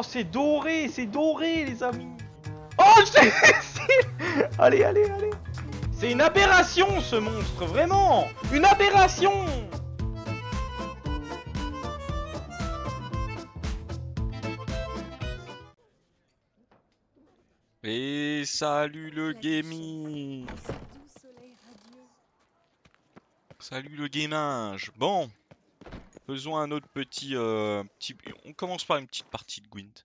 Oh, c'est doré, les amis. Oh, allez, allez, allez. C'est une aberration, ce monstre, vraiment. Une aberration. Et salut le gaming. Salut le gamage. Bon, faisons un autre petit, On commence par une petite partie de Gwent.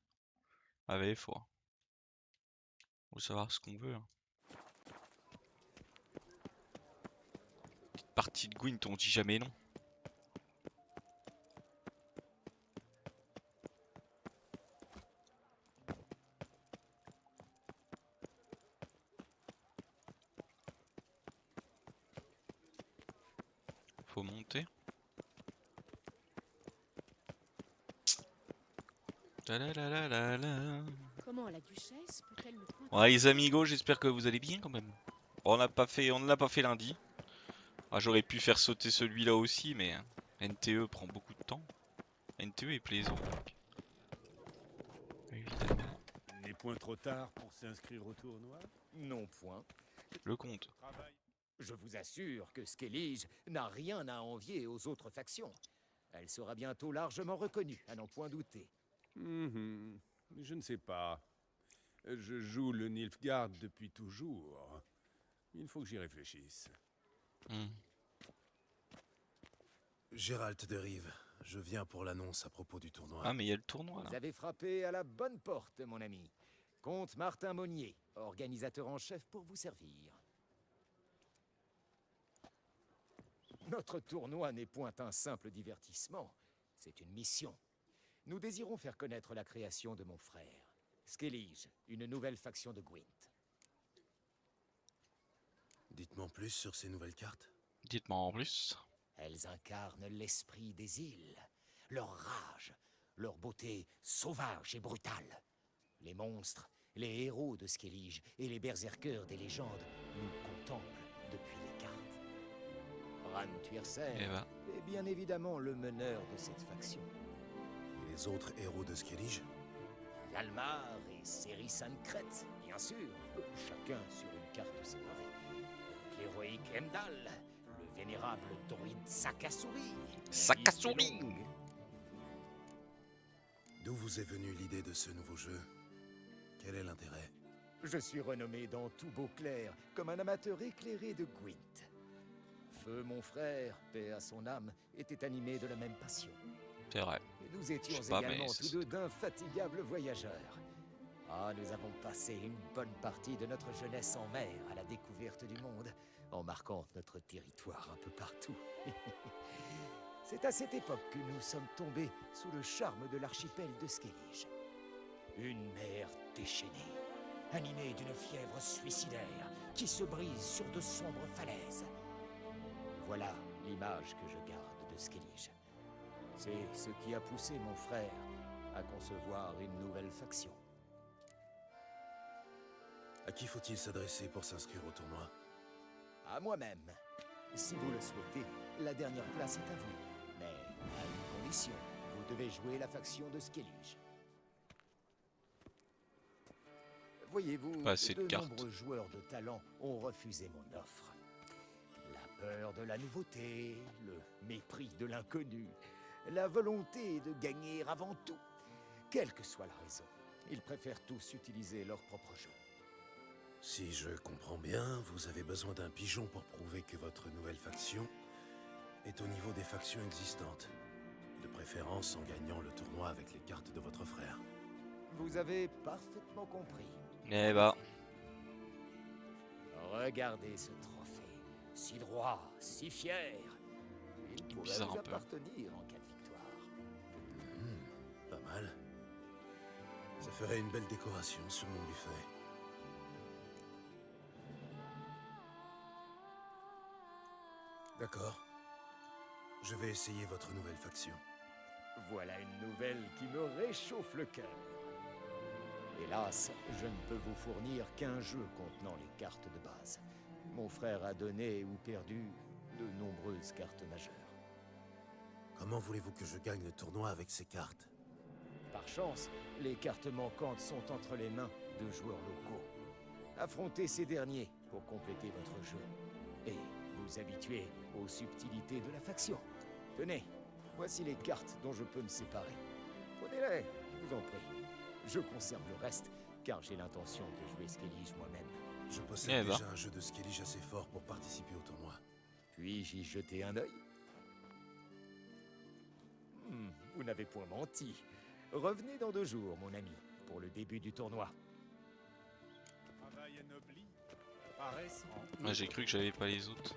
Allez, faut savoir ce qu'on veut. Hein. Petite partie de Gwent, on dit jamais non. Faut monter. Comment la duchesse peut-elle me pointer? Ouais, les amigos, j'espère que vous allez bien quand même. Bon, on ne l'a pas fait lundi. Ah, j'aurais pu faire sauter celui-là aussi, mais NTE prend beaucoup de temps. NTE est plaisant. Donc. Évidemment. Il n'est point trop tard pour s'inscrire au tournoi? Non point. Le compte. Je vous assure que Skellige n'a rien à envier aux autres factions. Elle sera bientôt largement reconnue, à n'en point douter. Je ne sais pas. Je joue le Nilfgaard depuis toujours. Il faut que j'y réfléchisse. Gérald de Rive, je viens pour l'annonce à propos du tournoi. Ah, mais il y a le tournoi là. Vous avez frappé à la bonne porte, mon ami. Comte Martin Monnier, organisateur en chef pour vous servir. Notre tournoi n'est point un simple divertissement, c'est une mission. Nous désirons faire connaître la création de mon frère, Skellige, une nouvelle faction de Gwent. Dites-moi en plus sur ces nouvelles cartes. Dites-moi en plus. Elles incarnent l'esprit des îles, leur rage, leur beauté sauvage et brutale. Les monstres, les héros de Skellige et les berserkers des légendes nous contemplent depuis les cartes. Bran Tuersen est bien évidemment le meneur de cette faction. Et les autres héros de Skellige? Hjalmar et Ciri Sankret, bien sûr, chacun sur une carte séparée. L'héroïque Heimdall, le vénérable druide Sakasuri. Sakasuri! D'où vous est venue l'idée de ce nouveau jeu? Quel est l'intérêt? Je suis renommé dans tout Beauclair comme un amateur éclairé de Gwent. Feu, mon frère, paix à son âme, était animé de la même passion. C'est vrai. Et nous étions pas, également mais tous deux d'infatigables voyageurs. Ah, nous avons passé une bonne partie de notre jeunesse en mer à la découverte du monde, en marquant notre territoire un peu partout. C'est à cette époque que nous sommes tombés sous le charme de l'archipel de Skellige. Une mer déchaînée, animée d'une fièvre suicidaire qui se brise sur de sombres falaises. Voilà l'image que je garde de Skellige. C'est ce qui a poussé mon frère à concevoir une nouvelle faction. À qui faut-il s'adresser pour s'inscrire au tournoi? À moi-même. Si vous le souhaitez, la dernière place est à vous. Mais à une condition, vous devez jouer la faction de Skellige. Voyez-vous, de nombreux joueurs de talent ont refusé mon offre. La peur de la nouveauté, le mépris de l'inconnu, la volonté de gagner avant tout. Quelle que soit la raison, ils préfèrent tous utiliser leur propre jeu. Si je comprends bien, vous avez besoin d'un pigeon pour prouver que votre nouvelle faction est au niveau des factions existantes. De préférence en gagnant le tournoi avec les cartes de votre frère. Vous avez parfaitement compris. Eh bah. Regardez ce trophée, si droit, si fier. Il pourrait vous appartenir en cas de victoire. Pas mal. Ça ferait une belle décoration sur mon buffet. D'accord. Je vais essayer votre nouvelle faction. Voilà une nouvelle qui me réchauffe le cœur. Hélas, je ne peux vous fournir qu'un jeu contenant les cartes de base. Mon frère a donné ou perdu de nombreuses cartes majeures. Comment voulez-vous que je gagne le tournoi avec ces cartes? par chance, les cartes manquantes sont entre les mains de joueurs locaux. Affrontez ces derniers pour compléter votre jeu et vous habituer aux subtilités de la faction. Tenez, voici les cartes dont je peux me séparer. Prenez-les, je vous en prie. Je conserve le reste, car j'ai l'intention de jouer Skellige moi-même. Je Eh possède ben. déjà un jeu de Skellige assez fort pour participer au tournoi. Puis-je y jeter un œil? Vous n'avez point menti. Revenez dans 2 jours, mon ami, pour le début du tournoi. Travail anobli, paresse en Ouais, j'ai cru que j'avais pas les autres.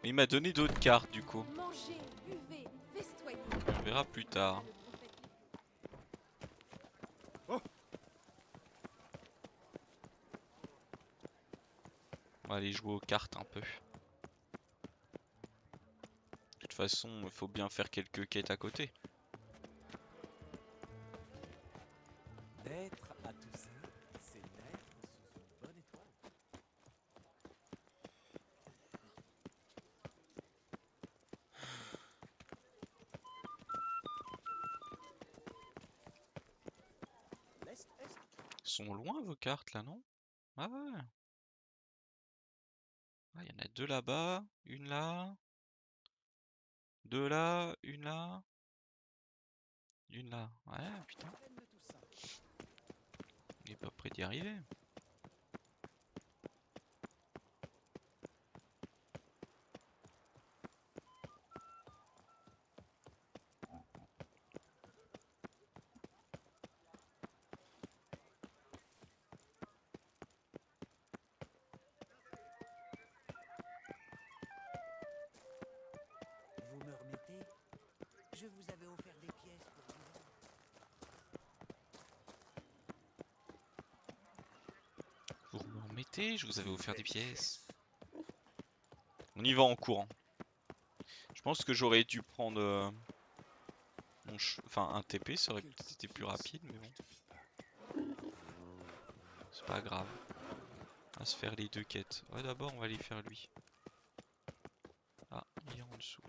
Mais il m'a donné d'autres cartes du coup. Mangez, buvez, festoyez. On verra plus tard. Le prophète On va aller jouer aux cartes un peu. De toute façon, il faut bien faire quelques quêtes à côté. Naître à Toussaint, c'est naître sous une bonne étoile. Ils sont loin vos cartes là, non? Ah ouais. Ah, il y en a 2 là-bas, une là, 2 là, une là, une là. Ouais, putain. Il est pas près d'y arriver. Vous me remettez? Je vous avais offert des pièces pour vous. Vous me remettez, je vous avais offert des pièces. On y va en courant. Je pense que j'aurais dû prendre enfin un TP, ça aurait peut-être été plus rapide, mais bon. C'est pas grave. On va se faire les 2 quêtes. Ouais, d'abord on va aller faire lui. Ah, il est en dessous.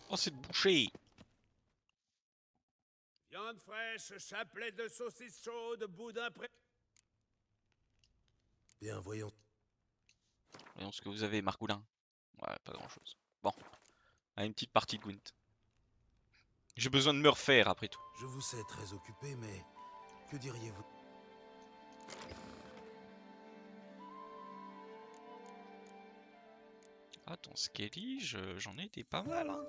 Oh, c'est de boucher! viande fraîche, chapelet de saucisses chaudes, boudin prêt. Bien, voyons. Voyons ce que vous avez, Margoulin. Ouais, pas grand chose. Bon, allez, une petite partie de Gwent. J'ai besoin de me refaire après tout. Je vous sais très occupé, mais que diriez-vous? Ah, ton Skellige, j'en ai des pas mal, hein.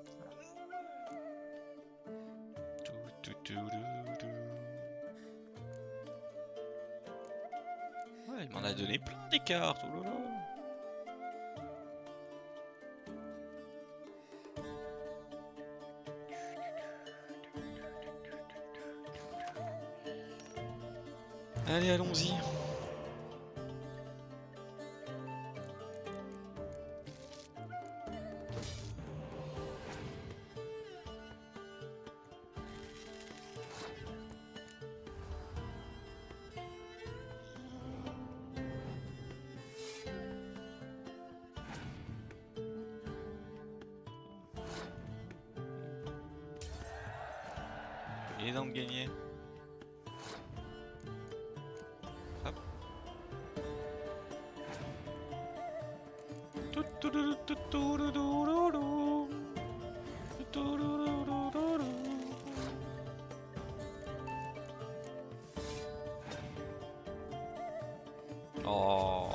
Ouais, il m'en a donné plein des cartes, oh là là. Allez, allons-y. Il est dans de gagner. Hop. Oh.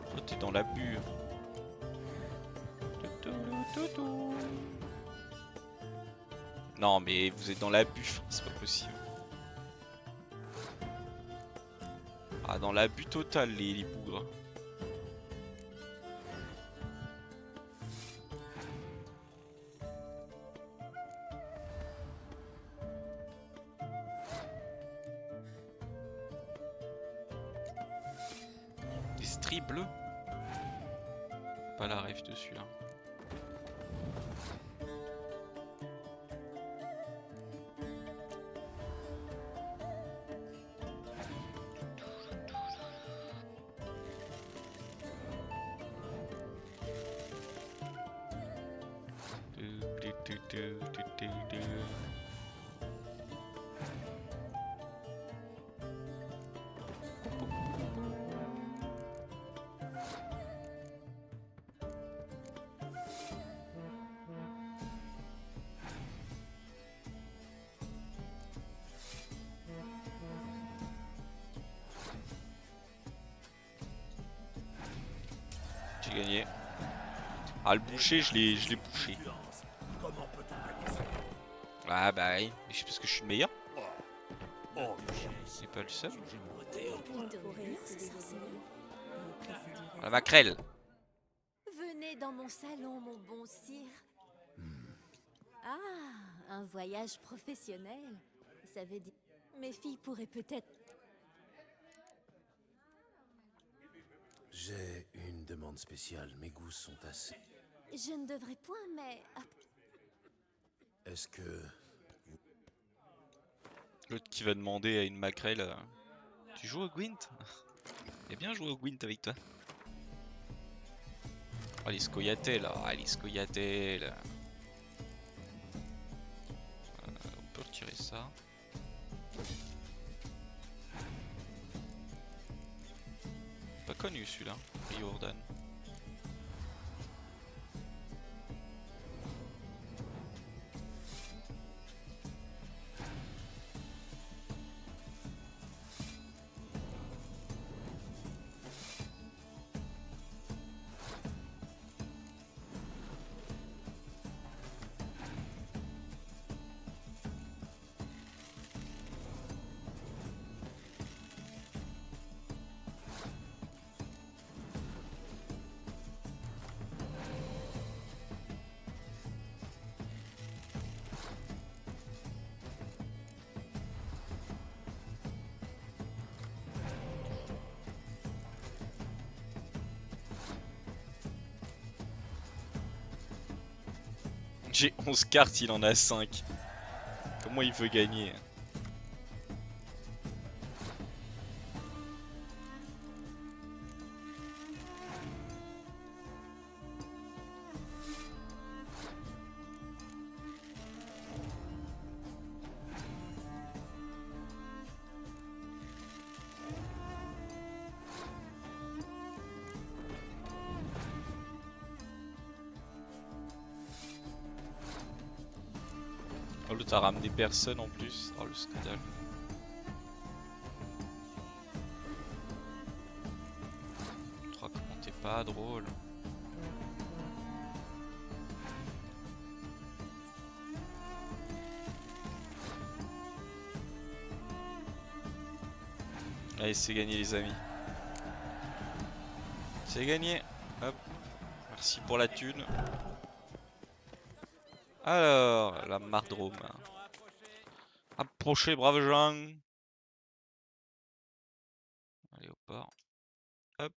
Toi t'es dans l'abus. Non mais vous êtes dans l'abus, c'est pas possible. Ah, dans l'abus total les bougres. Des stries bleus. Pas la rêve dessus là. J'ai gagné. Ah, le boucher, je l'ai bouché. Ah bah oui, mais c'est parce que je suis le meilleur. C'est pas le seul. La maquerelle. Venez dans mon salon, mon bon sire. Ah, un voyage professionnel. Ça veut dire... Mes filles pourraient peut-être... J'ai une demande spéciale. Mes goûts sont assez... Je ne devrais point, mais... Est-ce que... L'autre qui va demander à une maquerelle tu joues au Gwent? Eh bien joué au Gwent avec toi. Oh les scoia'telles, oh les scoia'telles. On peut retirer ça. Pas connu celui-là, Riordan. J'ai 11 cartes, il en a 5. Comment il veut gagner? Oh, l'autre a ramené personne en plus. Oh le scandale. Comment t'es pas drôle. Allez, c'est gagné les amis. C'est gagné. Hop. Merci pour la thune. Alors, la Mardrome. Approchez, braves gens. Allez, au port. Hop.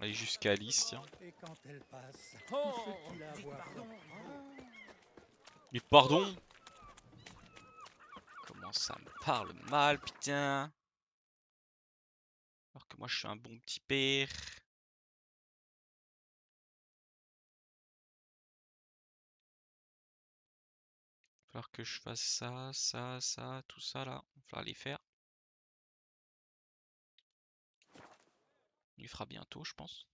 Allez jusqu'à Alice, tiens. Et quand elle passe, tout ce qu'il a à voir. Mais pardon. Comment ça me parle mal, putain. Alors que moi, je suis un bon petit père. Il va falloir que je fasse ça, ça, ça, tout ça là. Il va falloir les faire. Il fera bientôt, je pense.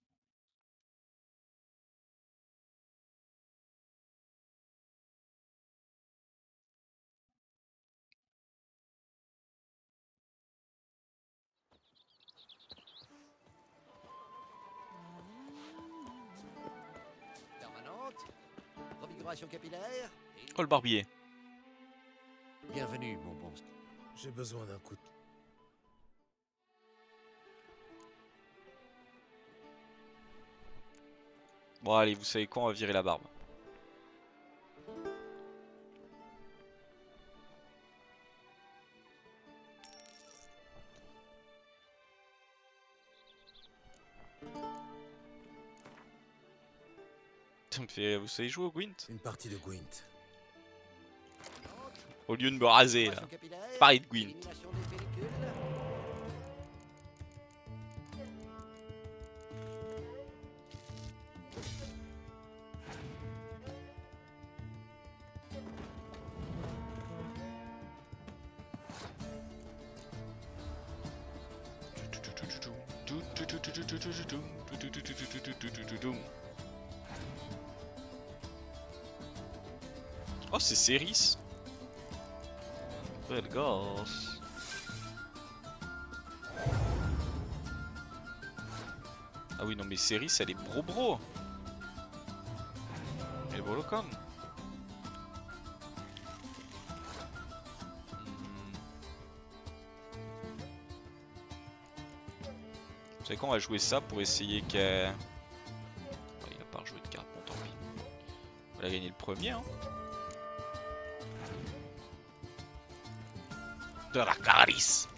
Permanente, revigoration capillaire. Oh le barbier. Bienvenue, mon bon. J'ai besoin d'un coup de... Bon allez, vous savez quoi, on va virer la barbe. Ça me fait... Vous savez jouer au Gwent? Une partie de Gwent. Au lieu de me raser là. Pareil de Gwent. Élimination des pellicules. Oh, c'est Céris. Belle gosse. Ah oui, non, mais Céris, elle est bro. Elle est brolocom. Vous savez quoi, on va jouer ça pour essayer qu'elle... Oh, il a pas rejoué de carte, bon tant pis. On va gagner le premier, hein. De la calice.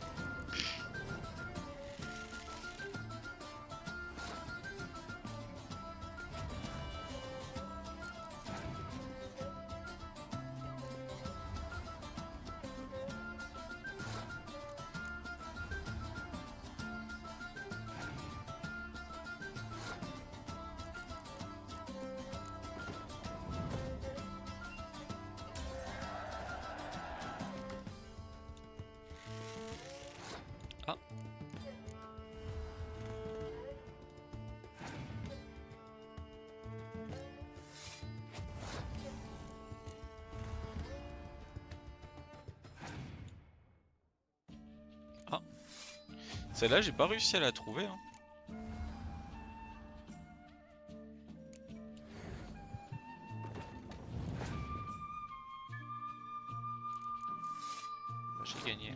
Ah. Ah. Celle-là, j'ai pas réussi à la trouver, hein. Bah, j'ai gagné.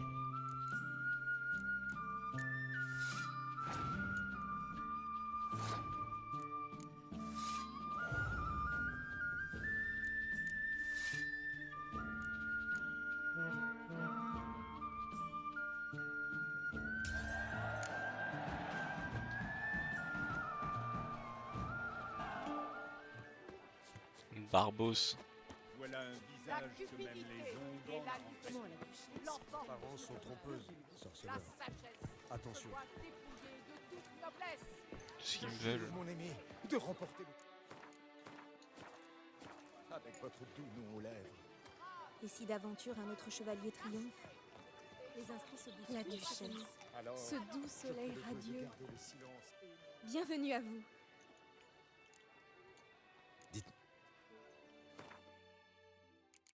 Barbos. Voilà un visage que même les ondes Parents sont trompeuses, sorceleur. Attention. Tout ce qu'ils me veulent. Mon ami, de remporter avec votre doux nom aux lèvres. Et si d'aventure un autre chevalier triomphe? Les inscrits se bousculent. La duchesse. Alors, Ce doux soleil je vous propose de radieux. garder le silence et- Bienvenue à vous.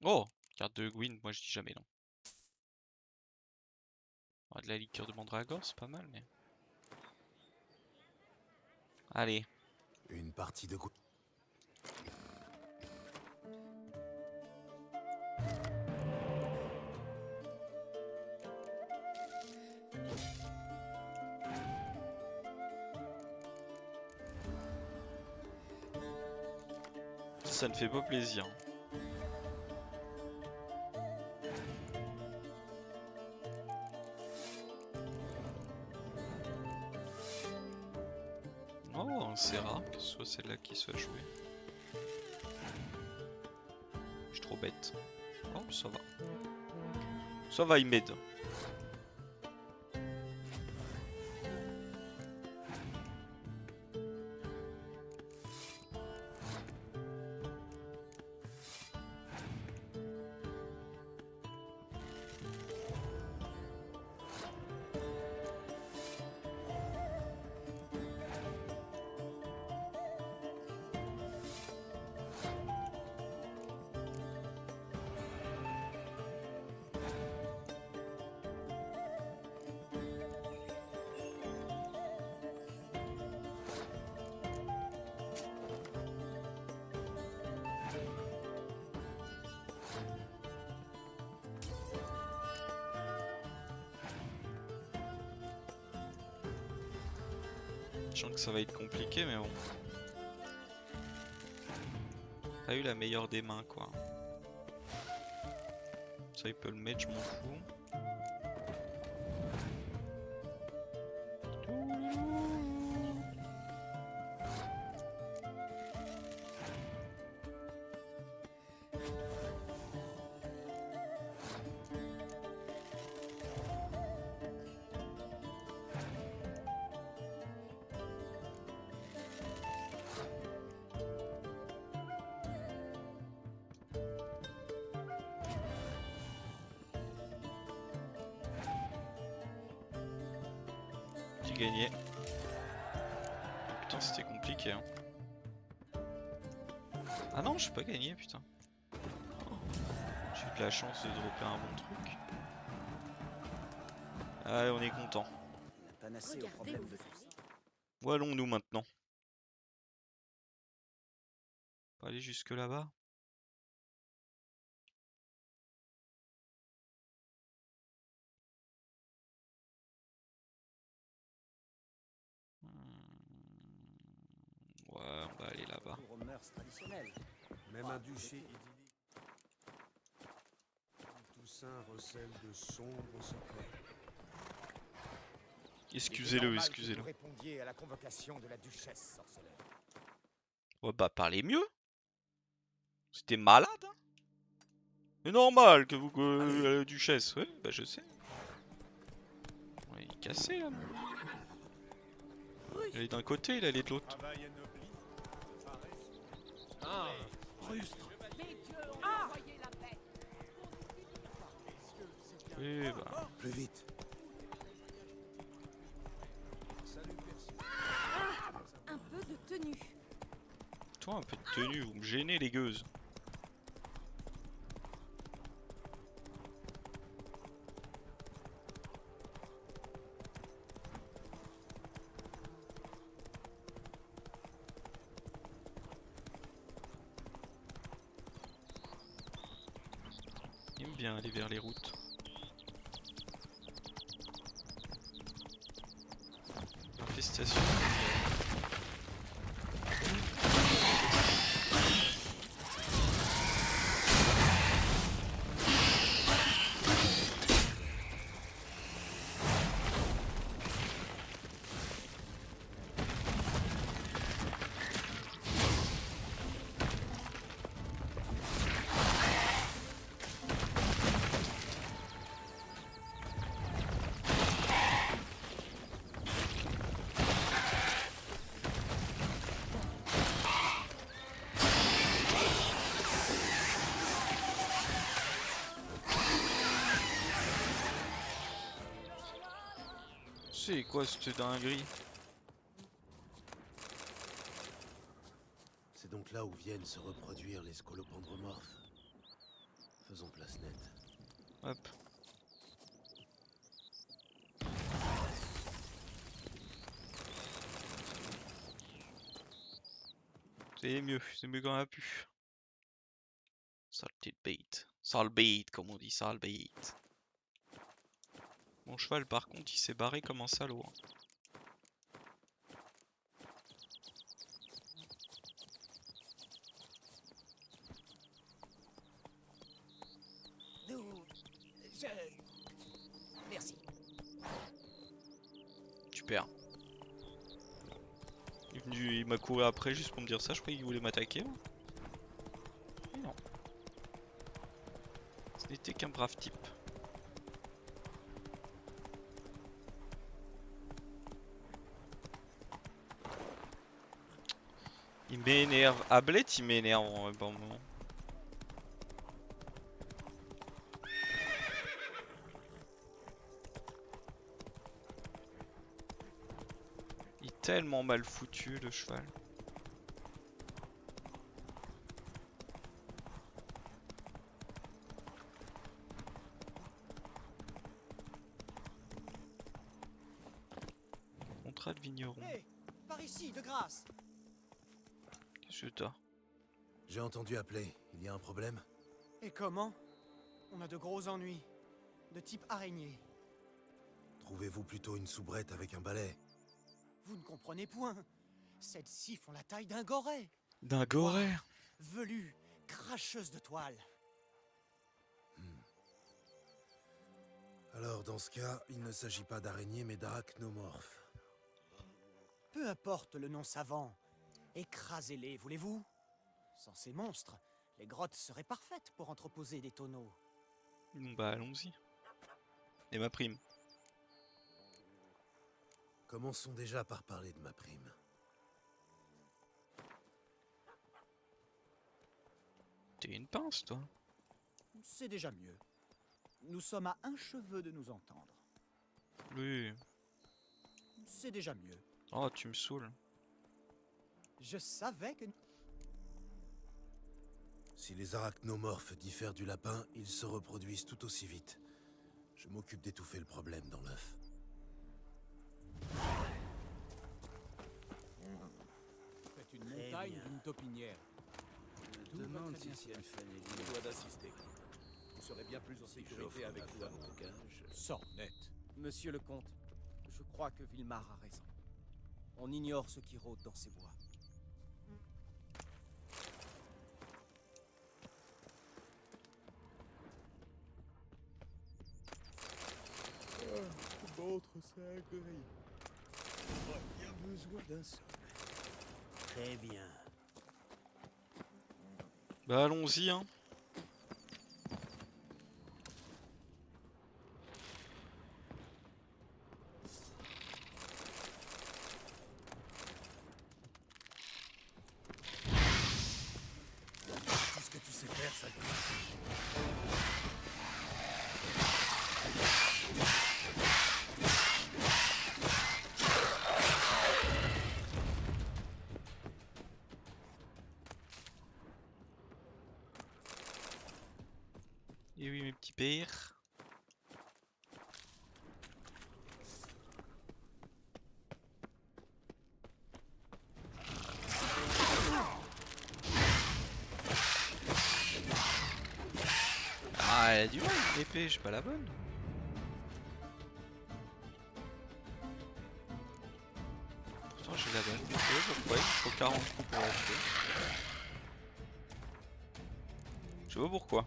Oh, carte de Gwyn, moi je dis jamais non. Ah, de la liqueur de mandragore, c'est pas mal, mais... Allez. Une partie de... Ça ne fait pas plaisir. Oh, c'est rare que ce soit celle-là qui soit jouée. Je suis trop bête. Oh, ça va. Ça va, il m'aide. Je sens que ça va être compliqué, mais bon. Pas eu la meilleure des mains, quoi. Ça, il peut le mettre, je m'en fous. J'ai gagné. Putain, c'était compliqué, hein. Ah non, je peux pas gagner, putain. J'ai eu de la chance de dropper un bon truc. Allez, on est content. La panacée au Regardez problème où de vous tout ça. allez. Où allons-nous maintenant? On va aller jusque là-bas. Ouais, on va aller là-bas. Retour aux mœurs traditionnelles. Même un duché idyllique. Toussaint recèle de sombres secrets. Excusez-le, Vous excusez-le. répondiez à la convocation de la duchesse sorceleur. Ouais, bah parlez mieux. C'était malade, hein. C'est normal que vous... la duchesse, ouais, bah je sais. Ouais, il est cassé là. Elle est d'un côté, elle est de l'autre. Travail anobli. Eh bah... Plus vite. Un peu de tenue. Toi, un peu de tenue, vous me gênez les gueuses. Il aime bien aller vers les routes. Infestation. C'est quoi cette dinguerie? C'est donc là où viennent se reproduire les scolopendromorphes. Faisons place nette. Hop. C'est mieux qu'on a pu. Sale petite bête. Sale bête, comme on dit, sale bête. Mon cheval, par contre, il s'est barré comme un salaud, hein. Merci. Super. Il m'a couru après juste pour me dire ça, je croyais qu'il voulait m'attaquer. Mais non. Ce n'était qu'un brave type. Il m'énerve. Ablet, il m'énerve en bon moment. Il est tellement mal foutu, le cheval. Contrat de vigneron. Hé, par ici, de grâce. Qu'est-ce que t'as? J'ai entendu appeler. Il y a un problème? Et comment? On a de gros ennuis. De type araignée. Trouvez-vous plutôt une soubrette avec un balai? Vous ne comprenez point. Celles-ci font la taille d'un goret. D'un goret. Velue, cracheuse de toile. Alors, dans ce cas, il ne s'agit pas d'araignée, mais d'arachnomorphes. Peu importe le nom savant. Écrasez-les, voulez-vous? Sans ces monstres, les grottes seraient parfaites pour entreposer des tonneaux. Bon bah allons-y. Et ma prime. Commençons déjà par parler de ma prime. T'es une pince, toi. C'est déjà mieux. Nous sommes à un cheveu de nous entendre. Oui. C'est déjà mieux. Oh, tu me saoules. Je savais que... Si les arachnomorphes diffèrent du lapin, ils se reproduisent tout aussi vite. Je m'occupe d'étouffer le problème dans l'œuf. C'est une montagne bien. d'une taupinière. Je me demande si elle fait les Je dois d'assister. Vous serez bien plus en sécurité avec nous à mon cage. Sors net. Monsieur le comte, je crois que Vilmar a raison. On ignore ce qui rôde dans ces bois. Votre sacré. Il y a besoin d'un seul. Très bien. Bah allons-y hein. Tout ce que tu sais faire, ça Et oui mes petits pères. Ah elle a du mal l'épée, j'ai pas la bonne. Pourtant j'ai la bonne. Je sais pas pourquoi, il faut 40 coups pour l'acheter. Je sais pas pourquoi.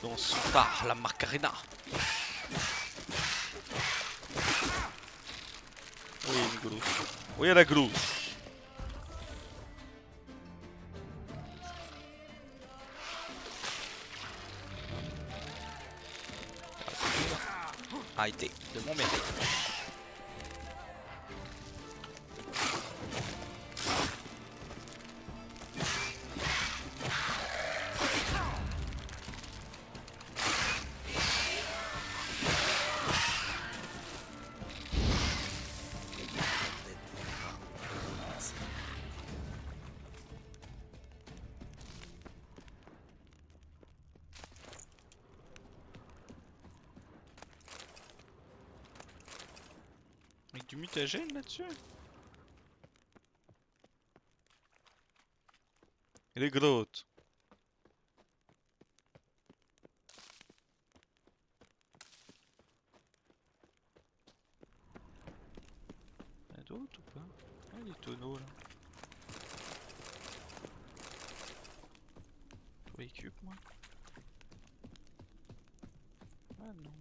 Dans son bar, la Macarena. Oui, une grosse. Oui, la grosse. Ah, été, de mon mérite. Avec du mutagène là-dessus. Et les grottes. Y'a d'autres ou pas? Ah, des tonneaux là. Faut équipe moi. Ah non.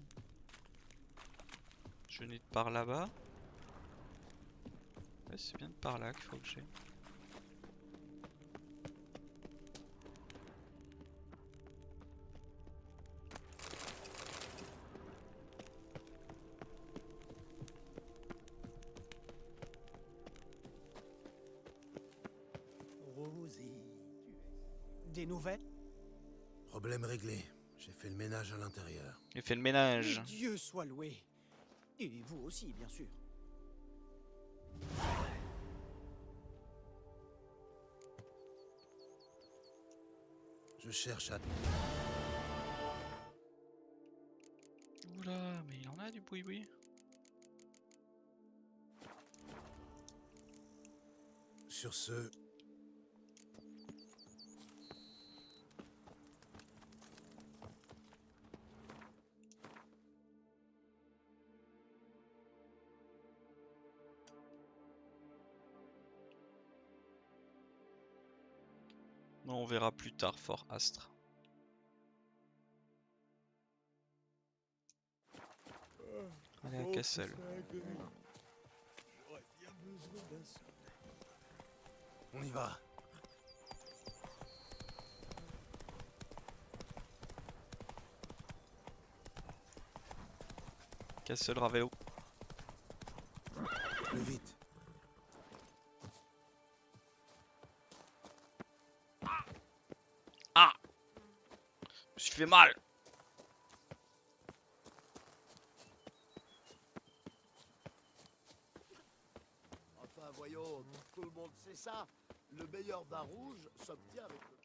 Je n'ai de par là-bas. Ouais, c'est bien de par là qu'il faut que j'aille. Rosie... Des nouvelles? Problème réglé. J'ai fait le ménage à l'intérieur. J'ai fait le ménage. Que Dieu soit loué. Et vous aussi, bien sûr. Je cherche à... Oula, mais il en a du boui-boui. Sur ce... Non, on verra plus tard, Fort Astre. Allez à Cassel. On y va. Cassel Ravelo. Plus vite. fait mal. Enfin, voyons, tout le monde sait ça. Le meilleur vin rouge s'obtient avec le...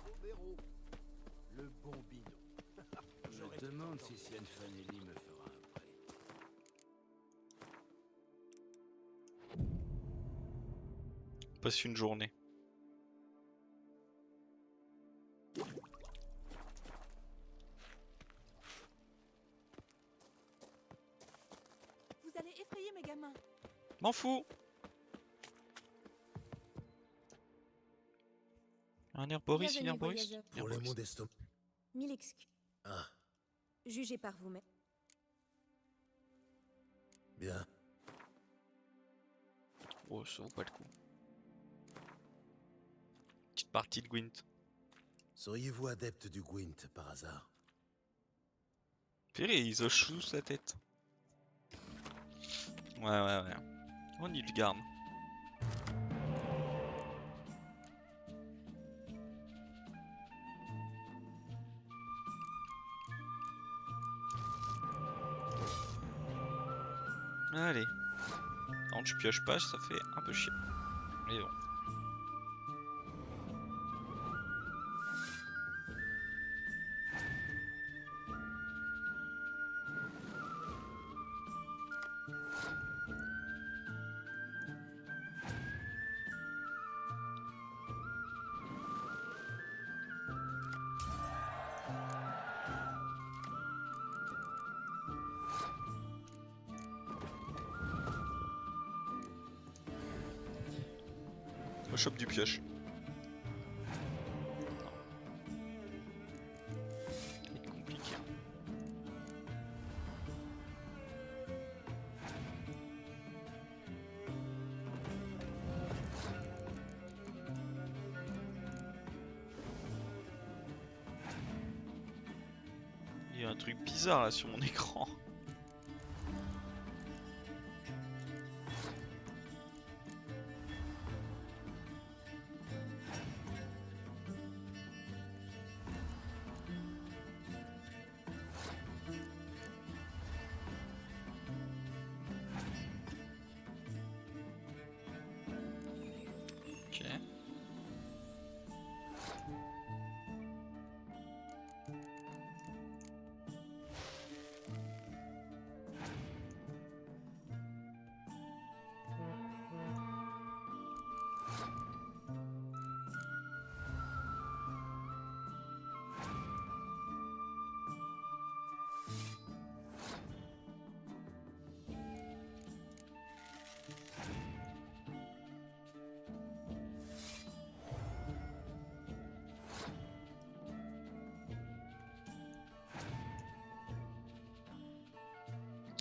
Romero, le bon binôme. Je me demande si Sienne Fanelli me fera un prêt. Passe une journée. Vous allez effrayer mes gamins. M'en fous. Un air Boris, une Bienvenue, air Boris. voyageurs. Air Pour les Boris. mots d'estomac. Mille excuses. Ah, Jugez par vous-même. bien. Oh, ça vaut pas le coup. Petite partie de Gwent. Seriez-vous adepte du Gwent par hasard? Purée, ils hochent sous sa tête. Ouais. On y le garde. Allez. Quand tu pioches pas, ça fait un peu chier. Mais bon. On chope du pioche. Ça va être compliqué. Il y a un truc bizarre là sur mon écran. Ok.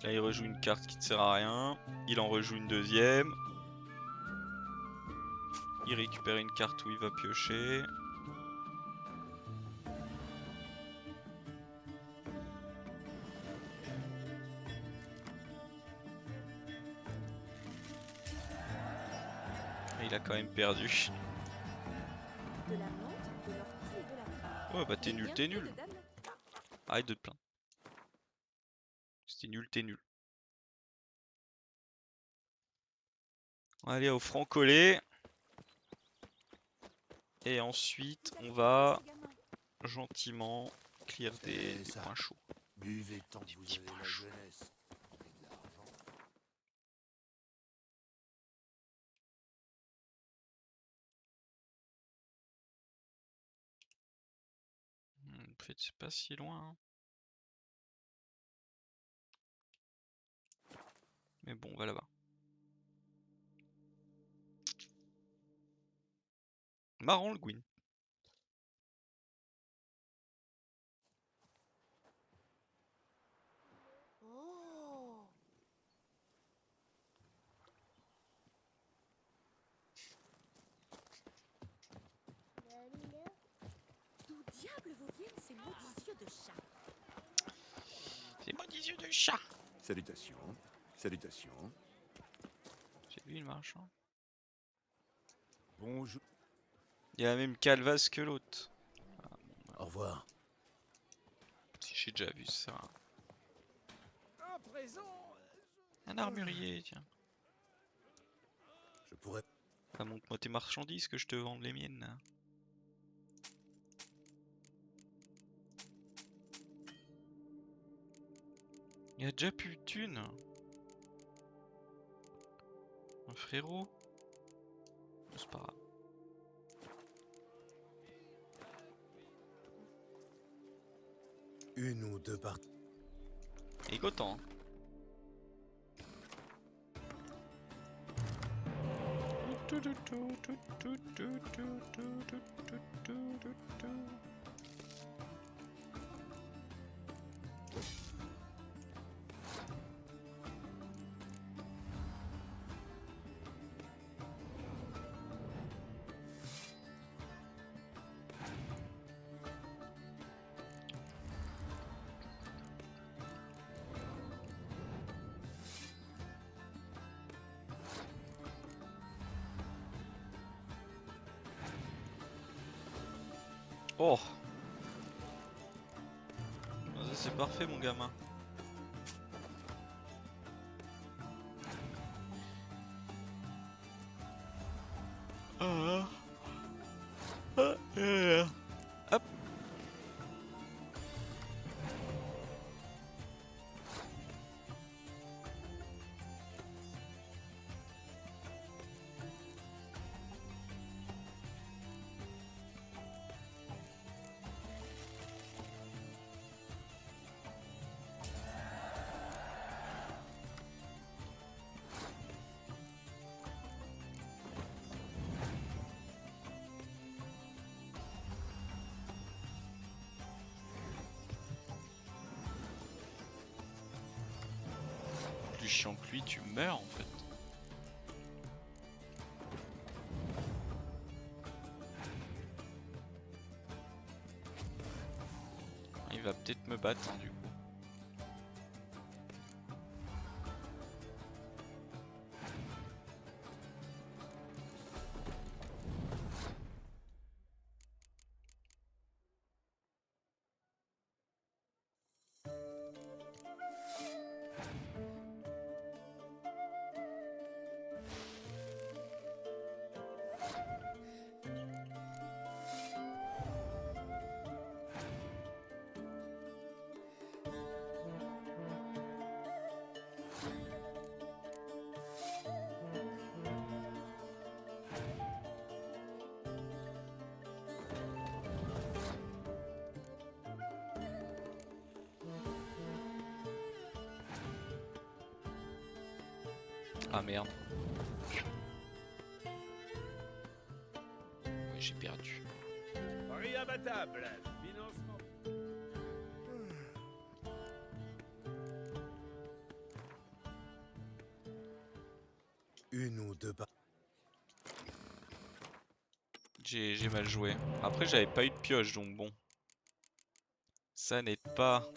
Là il rejoue une carte qui ne sert à rien, il en rejoue une deuxième. Il récupère une carte où il va piocher. Et il a quand même perdu. De la menthe, de l'ortie et de la pomme. Ouais bah t'es Et nul, bien t'es fait nul. de dame. Arrête de te plaindre. C'était nul, t'es nul. Allez au franc collé. Et ensuite Vous allez on va effrayer mes gamins. gentiment clear des ça. points chauds. Buvez tant que Des vous petits avez points la chauds. jeunesse. Et de l'argent. En fait c'est pas si loin. Hein. Mais bon on va là-bas. Marrant le Gwyn. Oh. D'où diable vous viennent ces maudits yeux de chat? des yeux de chat. Salutations. Salutations. C'est lui le marchand. Bonjour. Il y a la même calvasse que l'autre. Au revoir. Si j'ai déjà vu ça. À présent, Un armurier, tiens. Je pourrais... Ah, montre-moi tes marchandises que je te vende les miennes. Il y a déjà plus de thunes. Un frérot. C'est pas grave. Une ou deux parties. Et Gotan. Oh, ça c'est parfait mon gamin. Hop. Plus chiant que lui, tu meurs en fait. Il va peut-être me battre hein, du coup. Ah merde. Ouais, j'ai perdu. Paris imbattable. Financement. Une ou deux parties. J'ai mal joué. Après j'avais pas eu de pioche donc bon. Ça n'aide pas.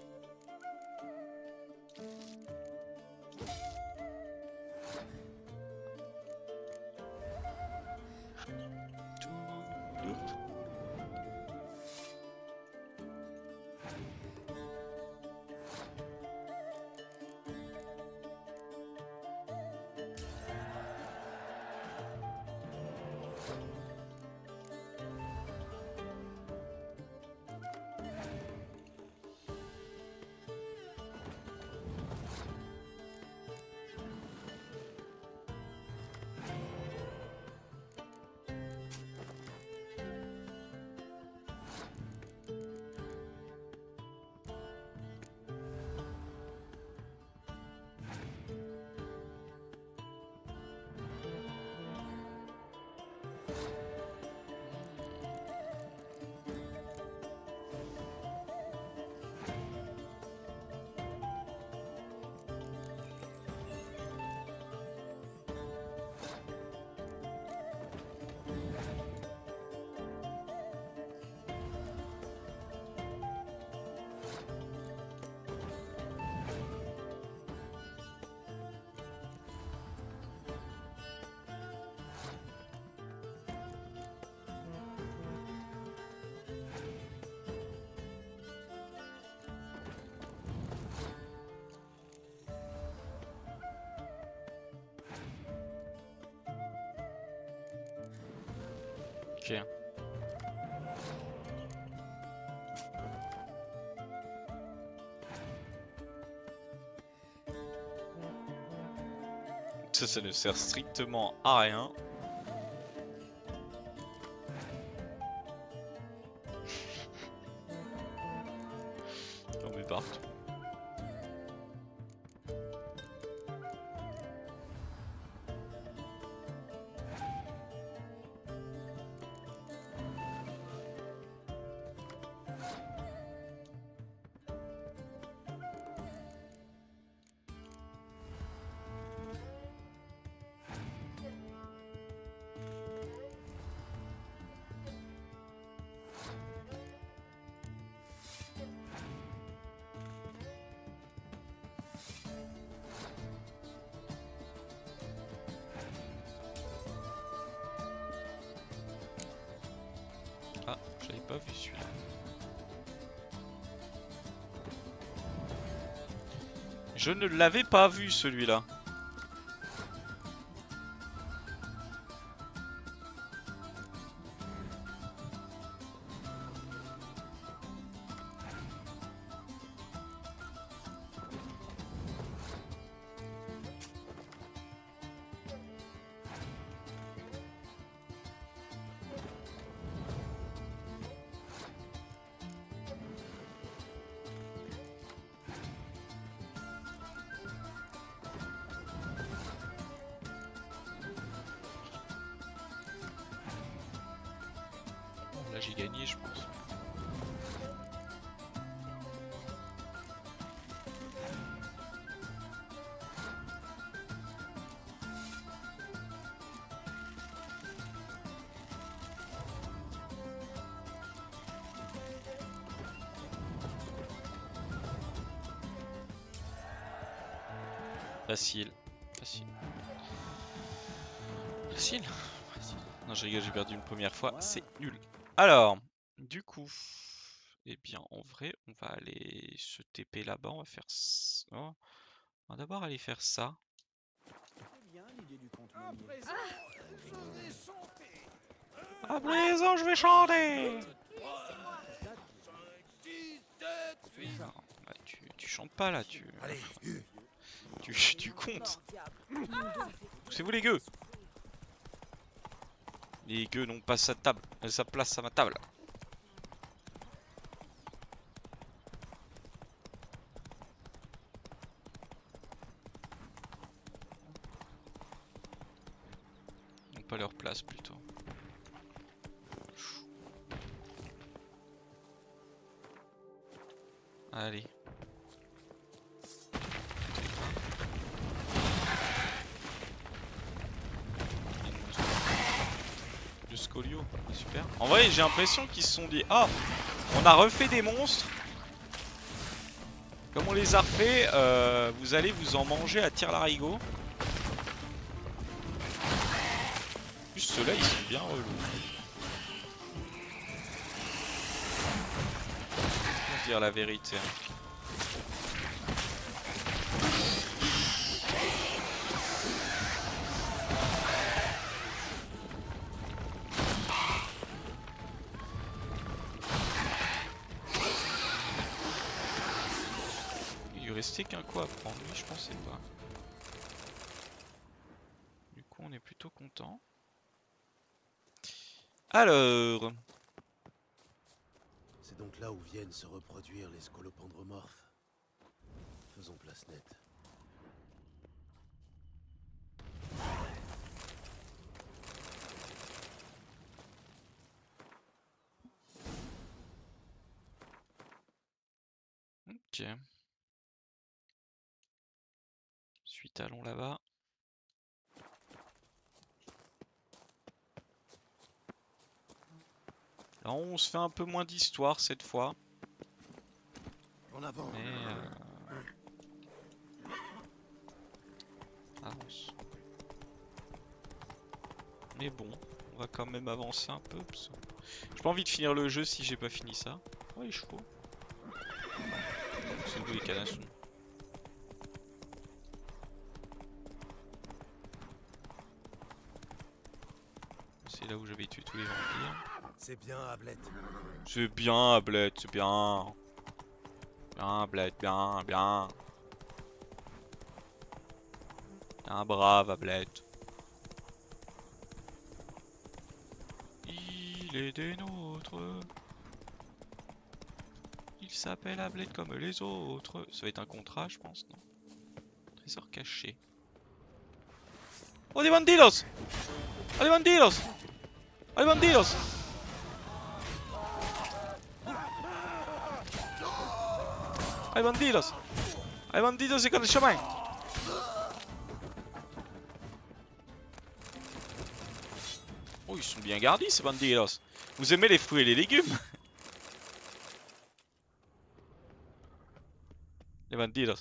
Ok. Ça ne sert strictement à rien. On met partout. Ah, j'avais pas vu celui-là. Je ne l'avais pas vu celui-là. Là j'ai gagné je pense. Facile. Facile. Facile. Facile. Non je rigole, j'ai perdu une première fois, c'est nul. Alors, du coup, eh bien en vrai, on va aller se TP là-bas, on va faire ça. On va d'abord aller faire ça. À présent, je vais chanter. Non, bah, tu chantes pas là, tu comptes. Poussez-vous les gueux. Les gueux n'ont pas sa place à ma table. Ils n'ont pas leur place plutôt. Allez. Le Scolio, super. En vrai, j'ai l'impression qu'ils se sont dit, ah, on a refait des monstres. Comme on les a refait, vous allez vous en manger à tire-larigot. En plus, ceux-là, ils sont bien relous. Faut dire la vérité. Il restait qu'un coup à prendre, lui je pensais pas. Du coup on est plutôt content. Alors... C'est donc là où viennent se reproduire les scolopendromorphes. Faisons place nette. Ok. Ensuite allons là-bas. Là on se fait un peu moins d'histoire cette fois. En avant. Mais avance. Mais bon, on va quand même avancer un peu. J'ai pas envie de finir le jeu si j'ai pas fini ça. Oh les chevaux. C'est où les canassons? C'est là où j'avais tué tous les vampires. C'est bien, Ablette. C'est bien, Ablette, c'est bien. Bien, Ablette, bien, bien. Un brave Ablette. Il est des nôtres. Il s'appelle Ablette comme les autres. Ça va être un contrat, je pense, non? Trésor caché. Oh, des bandidos! Oh, des bandidos! Oh, des bandidos! Oh, des bandidos! Oh, des bandidos, c'est comme le chemin! Oh, ils sont bien gardis, ces bandidos! Vous aimez les fruits et les légumes? Les bandidos.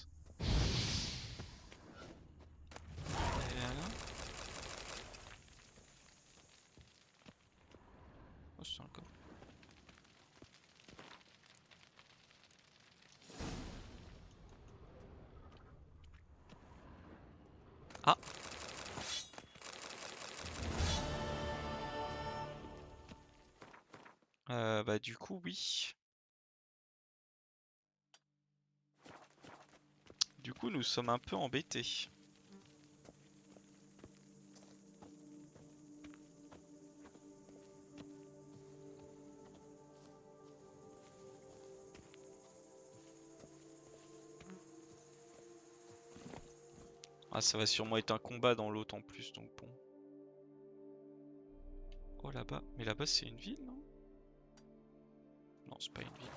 Oh, c'est encore. Ah! Bah du coup oui. Du coup nous sommes un peu embêtés. Ah, ça va sûrement être un combat dans l'autre en plus, donc bon. Oh là-bas, mais là-bas c'est une ville, non? Non, c'est pas une ville.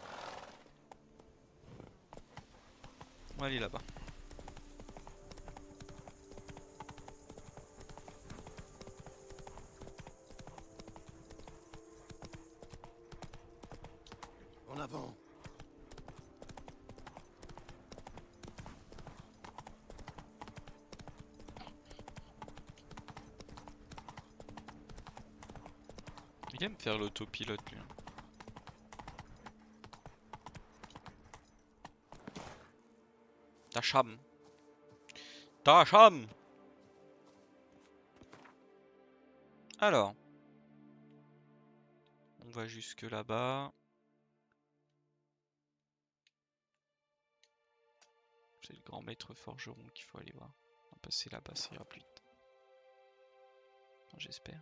On va aller là-bas. En avant. Il aime faire l'autopilote lui. Tacham. Tacham. Alors. On va jusque là-bas. C'est le grand maître forgeron qu'il faut aller voir. On va passer là-bas, ça ira plus vite. Enfin, j'espère.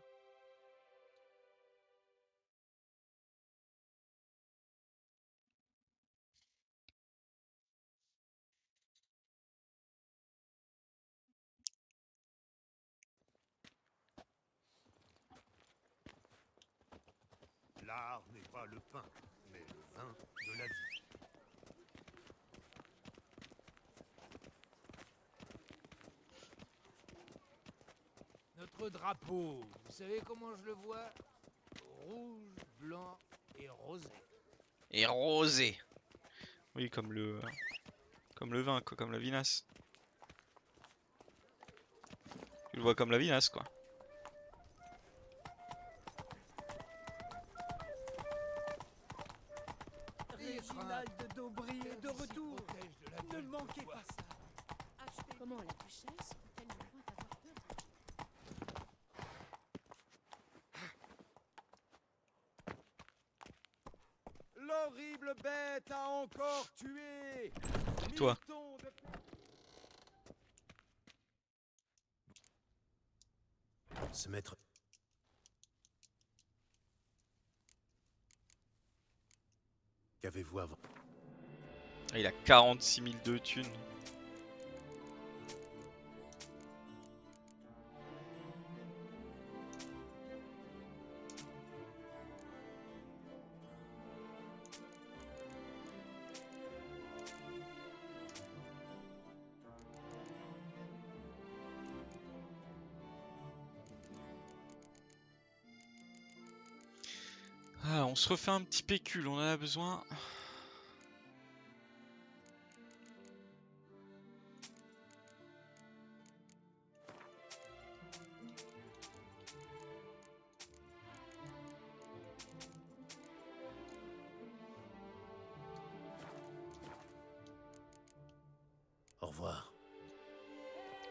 L'art n'est pas le pain, mais le vin de la vie. Notre drapeau, vous savez comment je le vois? Rouge, blanc et rosé. Et rosé. Oui, comme le vin, quoi, comme la vinasse. Tu le vois comme la vinasse, quoi. Réginald de Daubry est de retour. Ne manquez pas ça. Comment la duchesse peut-elle ne point avoir peur? L'horrible bête a encore tué. Toi. Se mettre. Qu'avez-vous avant? Ah, il a 46 000 de thunes. Ah, on se refait un petit pécule, on en a besoin. Au revoir.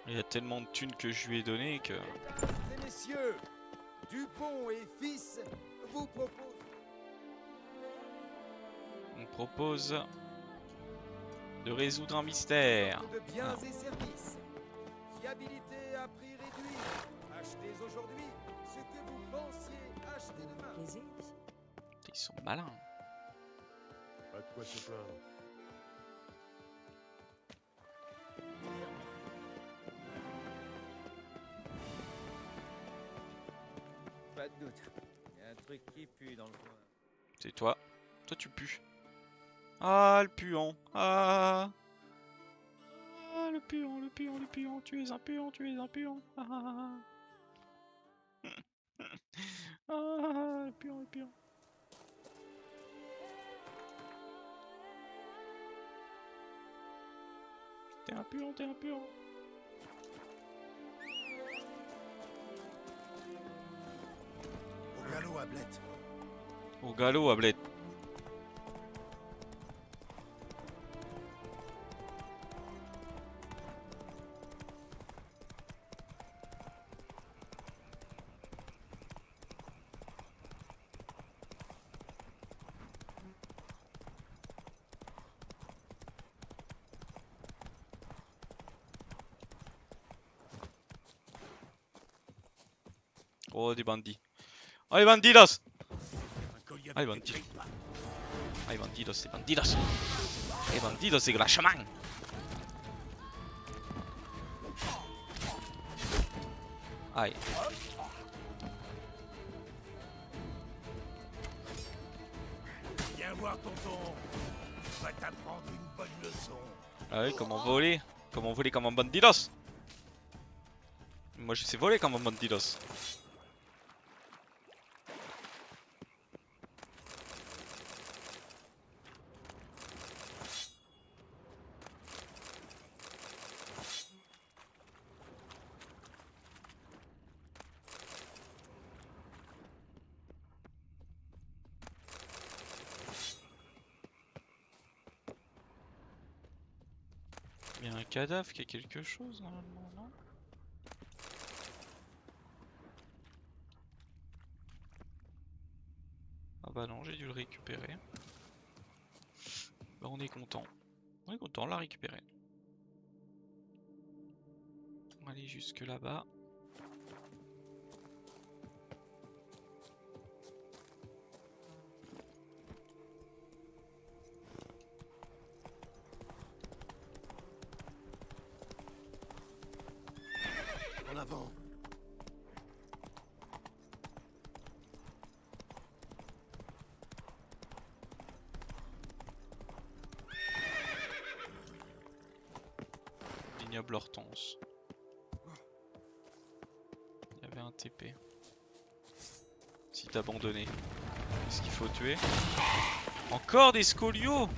Il y a tellement de thunes que je lui ai donné que... Mesdames et messieurs, Dupont et fils vous proposent... On propose de résoudre un mystère. de biens Alors, et services. Fiabilité à prix réduit. Achetez aujourd'hui ce que vous pensiez acheter demain. ils sont malins. Pas de quoi se plaindre. Pas de doute. Il y a un truc qui pue dans le coin. C'est toi. Toi tu pues. Ah le puant. Ah. Ah le puant, le puant, le puant. Tu es un puant, tu es un puant. Ah, ah, ah. Ah le puant, le puant. T'es un puant, t'es un puant. Au galop, Ablette. Au galop, Ablette. Oh, des bandits. ¡Ay, bandidos! ¡Ay, bandidos! ¡Ay, bandidos y bandidos! ¡Ay, bandidos y Glashaman! ¡Ay! Viens voir tonton. On va t'apprendre une bonne leçon. Ah oui, comment voler? Comment voler comme un bandidos? Moi je sais voler comme un bandidos. Il y a un cadavre qui a quelque chose normalement, non? Ah bah non, j'ai dû le récupérer. Bah on est content. On est content, on l'a récupéré. On va aller jusque là-bas. En avant. Ignoble Hortense. Il y avait un TP. Site abandonné. Qu'est-ce qu'il faut tuer? Encore des scolios! Oh,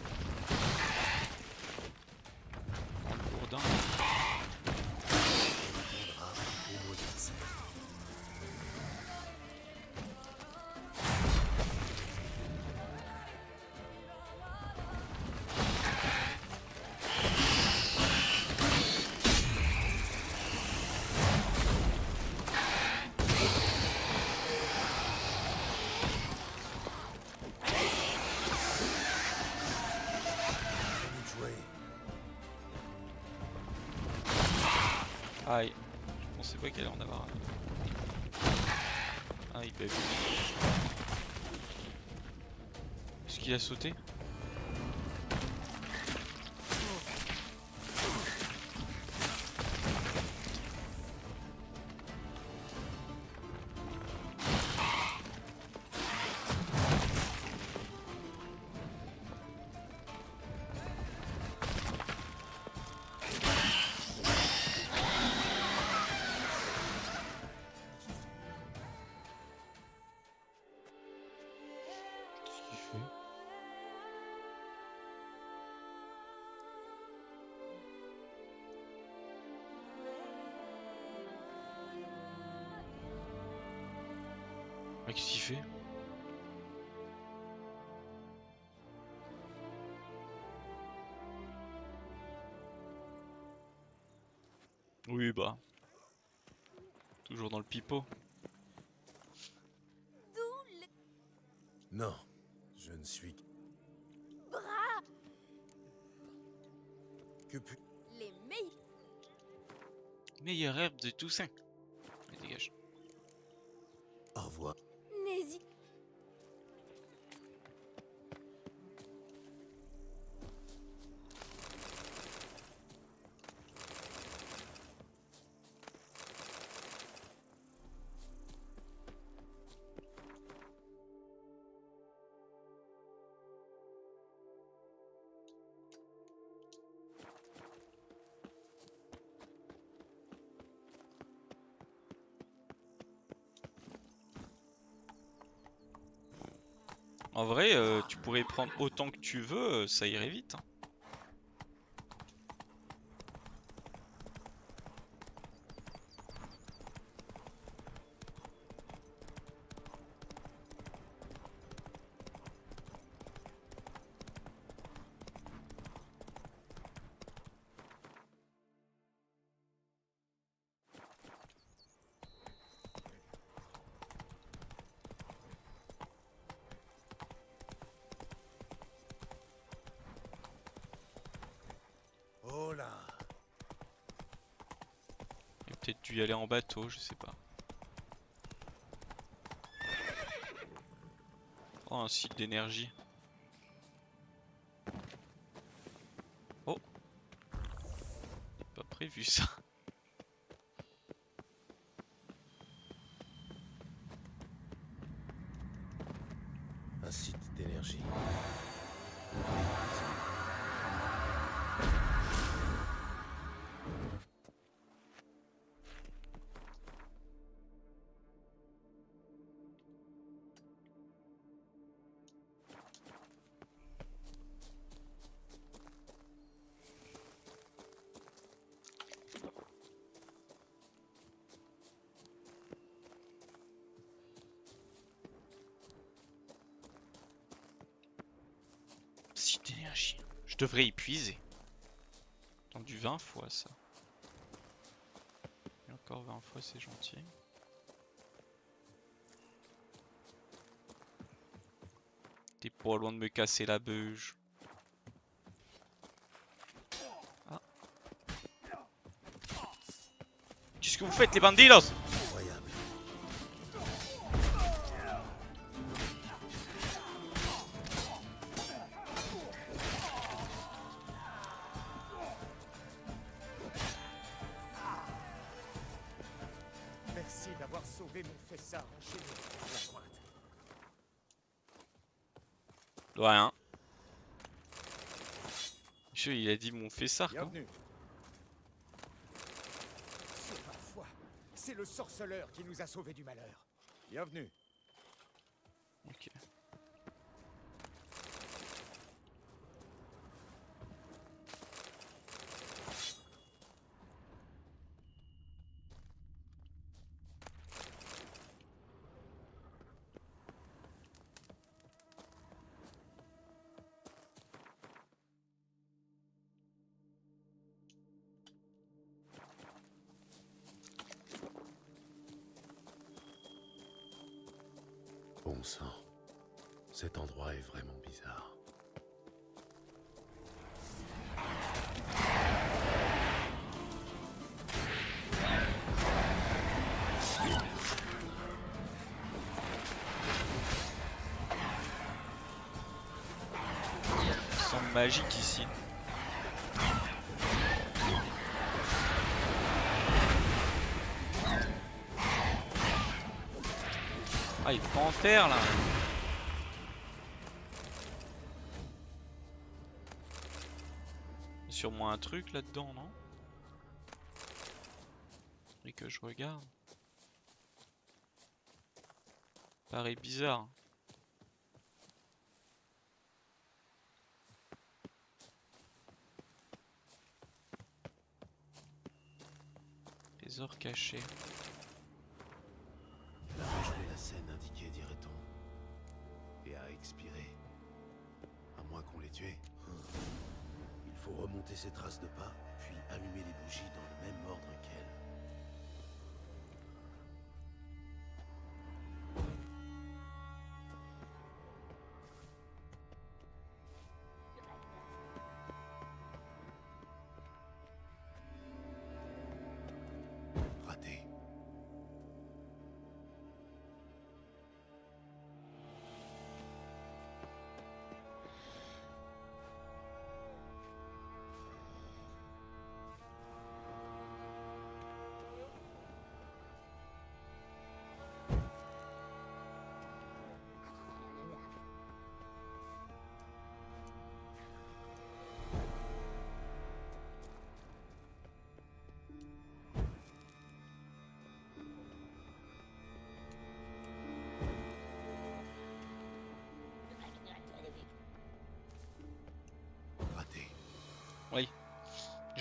le bourdin. Aïe, je pensais pas qu'elle allait en avoir un. Ah, il peut. Est-ce qu'il a sauté? Qu'est-ce qu'il fait? Oui bah. Toujours dans le pipeau. Non, je ne suis Bras, que pu... les meilleurs. Meilleure herbe de Toussaint. Mais dégage. Au revoir. N'hésite. En vrai, tu pourrais prendre autant que tu veux, ça irait vite. Hein. Oh là! Il a peut-être dû y aller en bateau, je sais pas. Oh, un site d'énergie. Oh! Pas prévu ça. Un site d'énergie. Site d'énergie. Je devrais épuiser. Entendu 20 fois ça. Et encore 20 fois, c'est gentil. T'es pas loin de me casser la beuge. Ah. Qu'est-ce que vous faites, les bandidos? Incroyable. Merci d'avoir sauvé mon fessard enchaîné à la pointe. De rien. Monsieur, il a dit mon fessard quoi. Bienvenue. Sur ma foi, c'est le sorceleur qui nous a sauvés du malheur. Bienvenue. Ok. Bon sang. Cet endroit est vraiment bizarre. Ça semble magique ici. Ah, il prend en terre là. Il y a sûrement un truc là-dedans, non? Et que je regarde. Paraît bizarre. Trésor caché. La rage de la scène indiquée, dirait-on. Et a expiré. À moins qu'on l'ait tué. Il faut remonter ces traces de pas, puis allumer les bougies dans le même ordre qu'elle.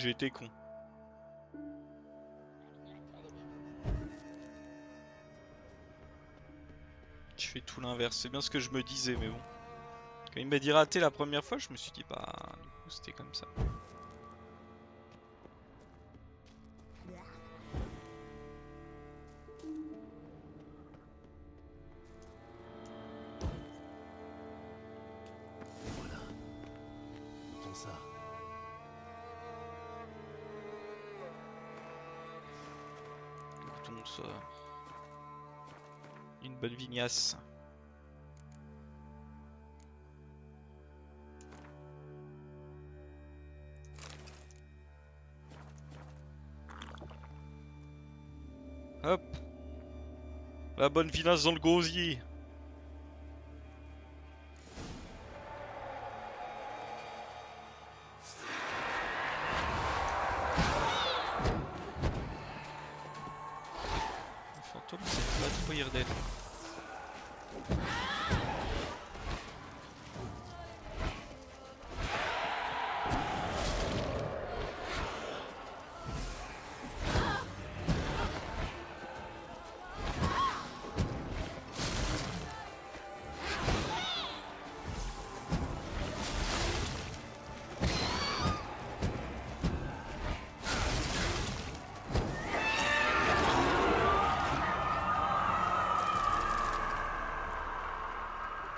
J'ai été con. Je fais tout l'inverse, c'est bien ce que je me disais, mais bon. Quand il m'a dit raté la première fois, je me suis dit, bah, du coup, c'était comme ça. Voilà. Goûtons ça. Goûtons ça. Une bonne vignasse. Hop. La bonne vinasse dans le gosier. Le fantôme, c'est pas trop Irden.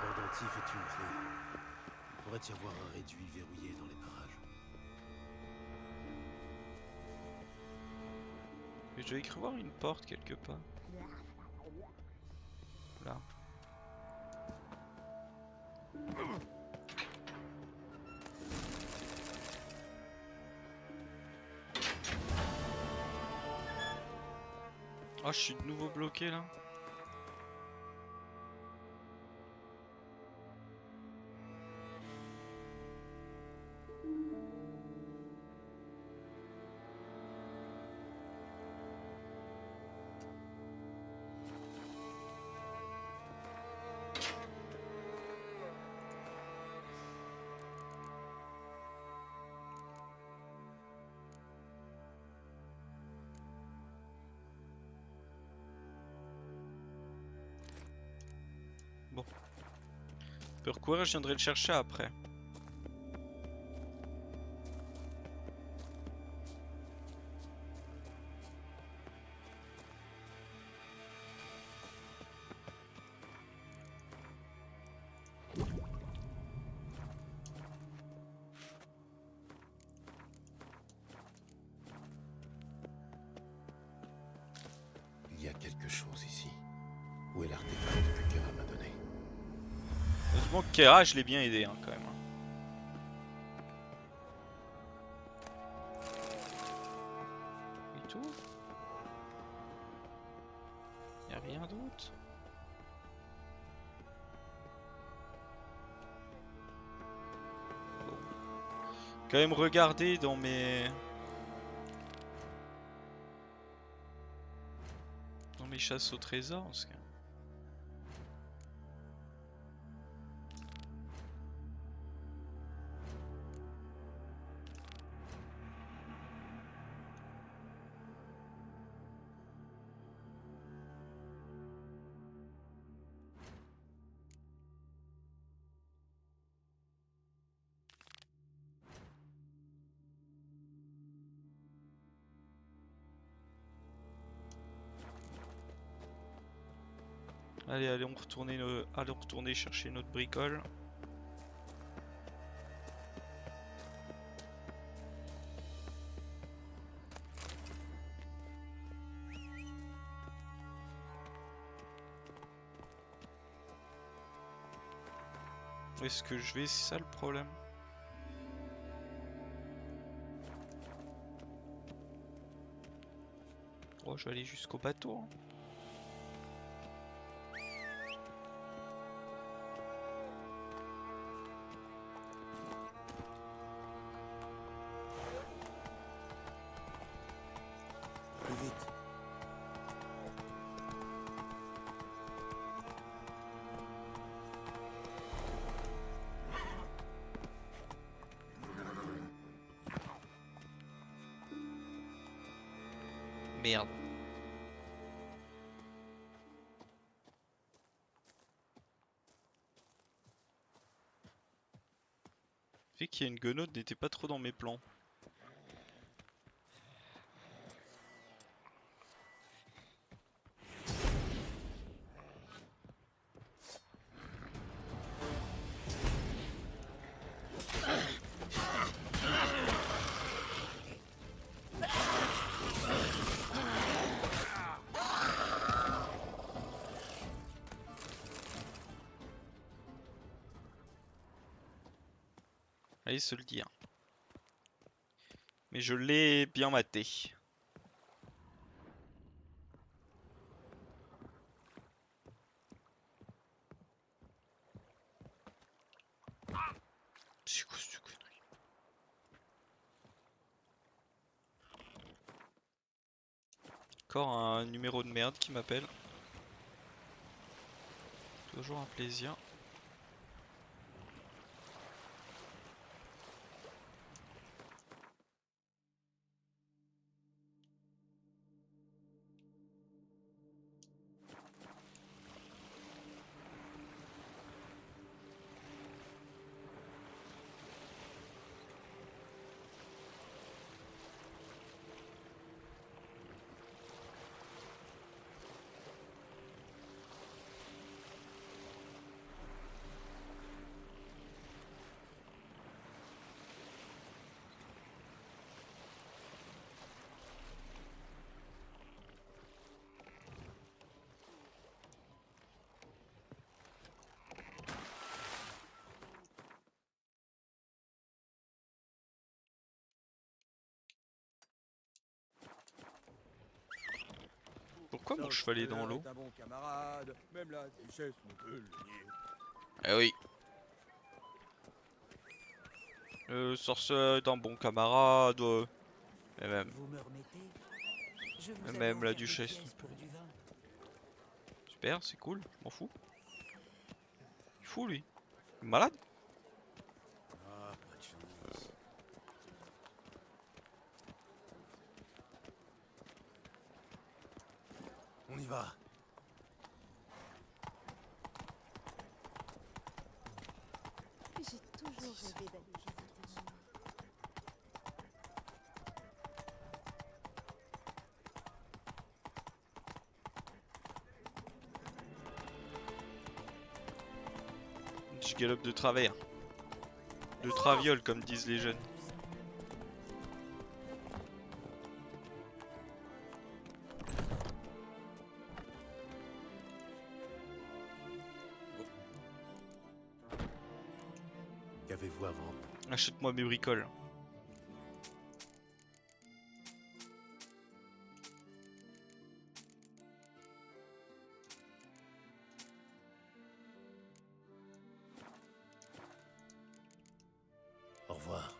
Pendentif est une clé. Il pourrait y avoir un réduit verrouillé dans les parages. Mais j'avais cru voir une porte quelque part. Là. Oh, je suis de nouveau bloqué là. Bon. Je peux recourir, je viendrai le chercher après. Il y a quelque chose ici. Où est l'artefact que Kera m'a donné? Heureusement que Kera, je l'ai bien aidé hein, quand même. Et tout. Y a rien d'autre. Bon. Quand même regarder dans mes chasses au trésor parce que... Allez, allons retourner chercher notre bricole. Où est-ce que je vais? C'est ça le problème. Oh, je vais aller jusqu'au bateau. Hein. Plus vite. Merde. Le fait qu'il y ait une guenaude n'était pas trop dans mes plans. Allez se le dire. Mais je l'ai bien maté. C'est quoi cette connerie? Encore un numéro de merde qui m'appelle. Toujours un plaisir. Pourquoi mon cheval est dans l'eau? Un bon camarade, même la duchesse ne peut le nier. Eh oui. Le sorcier est un bon camarade. Et même. Vous me remettez? Je vous Et avais même la offert des duchesse. pièces pour du vin. Super, c'est cool, je m'en fous. Il est fou lui. Il est malade. Ah, pas de chance. On y va. J'ai toujours rêvé d'aller visiter maman. Je galope de travers. De traviole comme disent les jeunes. Qu'avez-vous à vendre? Achète-moi mes bricoles. Au revoir.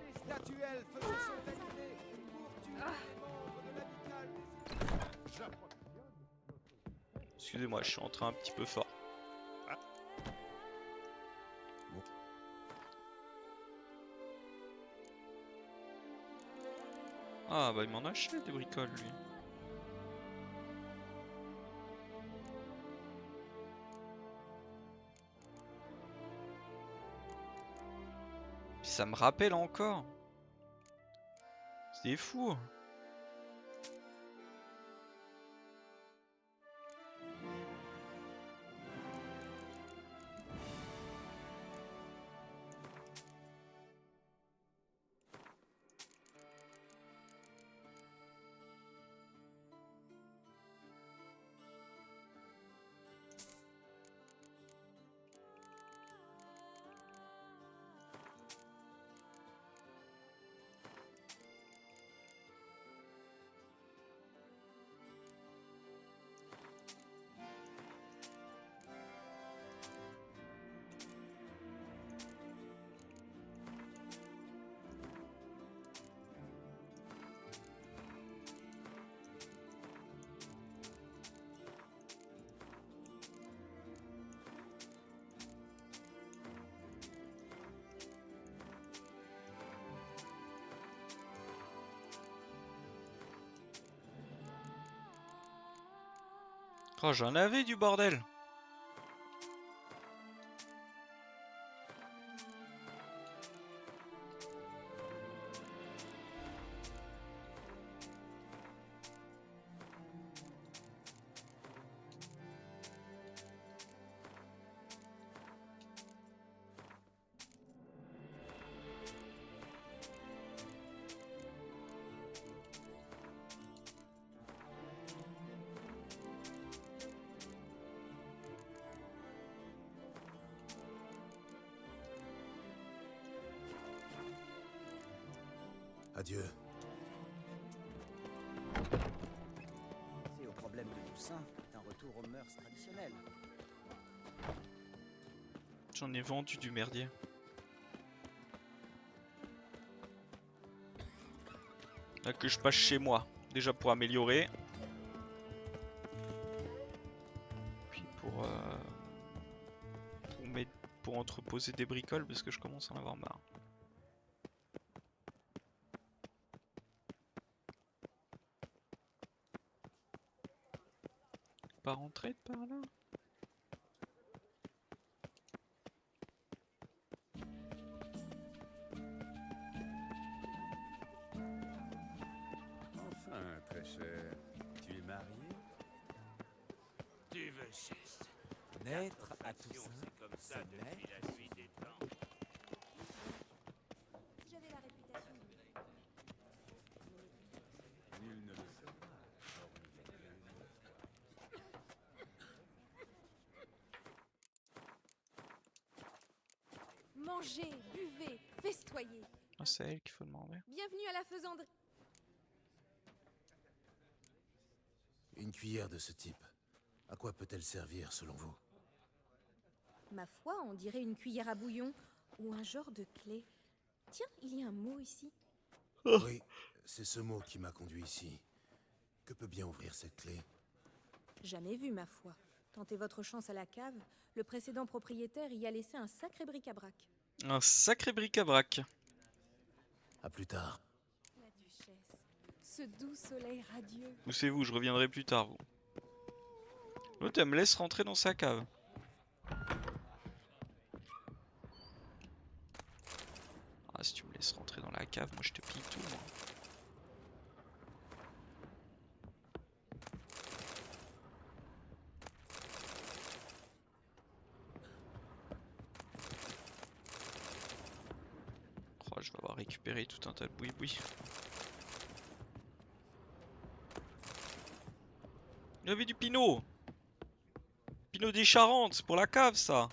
Les statues elfes se sont animées pour tuer les membres de l'amicale des... J'approvisionne. Excusez-moi, je suis entré un petit peu fort. Ah bah il m'en achète des bricoles lui. Ça me rappelle encore. C'est fou. Oh, j'en avais du bordel. Adieu. C'est au problème de Toussaint est un retour aux mœurs traditionnelles. J'en ai vendu du merdier. Là que je passe chez moi. Déjà pour améliorer. Puis pour entreposer des bricoles parce que je commence à en avoir marre. Pas rentrer de par là. Enfin, très cher, tu es marié? Tu veux cesse. Naître à Toussaint, C'est comme ça c'est depuis naître. la nuit des temps. J'avais la réputation de... Nul ne le saura, hormis les dieux. Mangez, buvez, festoyez. Ah, c'est à elle qu'il faut demander. Bienvenue à la faisanderie. Une cuillère de ce type, à quoi peut-elle servir selon vous? Ma foi, on dirait une cuillère à bouillon ou un genre de clé. Tiens, il y a un mot ici. Oui, c'est ce mot qui m'a conduit ici. Que peut bien ouvrir cette clé? Jamais vu, ma foi. Tentez votre chance à la cave. Le précédent propriétaire y a laissé un sacré bric-à-brac. Un sacré bric-à-brac. À plus tard. La duchesse, ce doux soleil radieux. Poussez-vous, je reviendrai plus tard, vous. L'autre, elle me laisse rentrer dans sa cave. Ah, si tu me laisses rentrer dans la cave, moi je te pille tout, moi. Oh, je vais avoir récupéré tout un tas de boui-boui. Il y avait du pinot! Pinot des Charentes, c'est pour la cave, ça!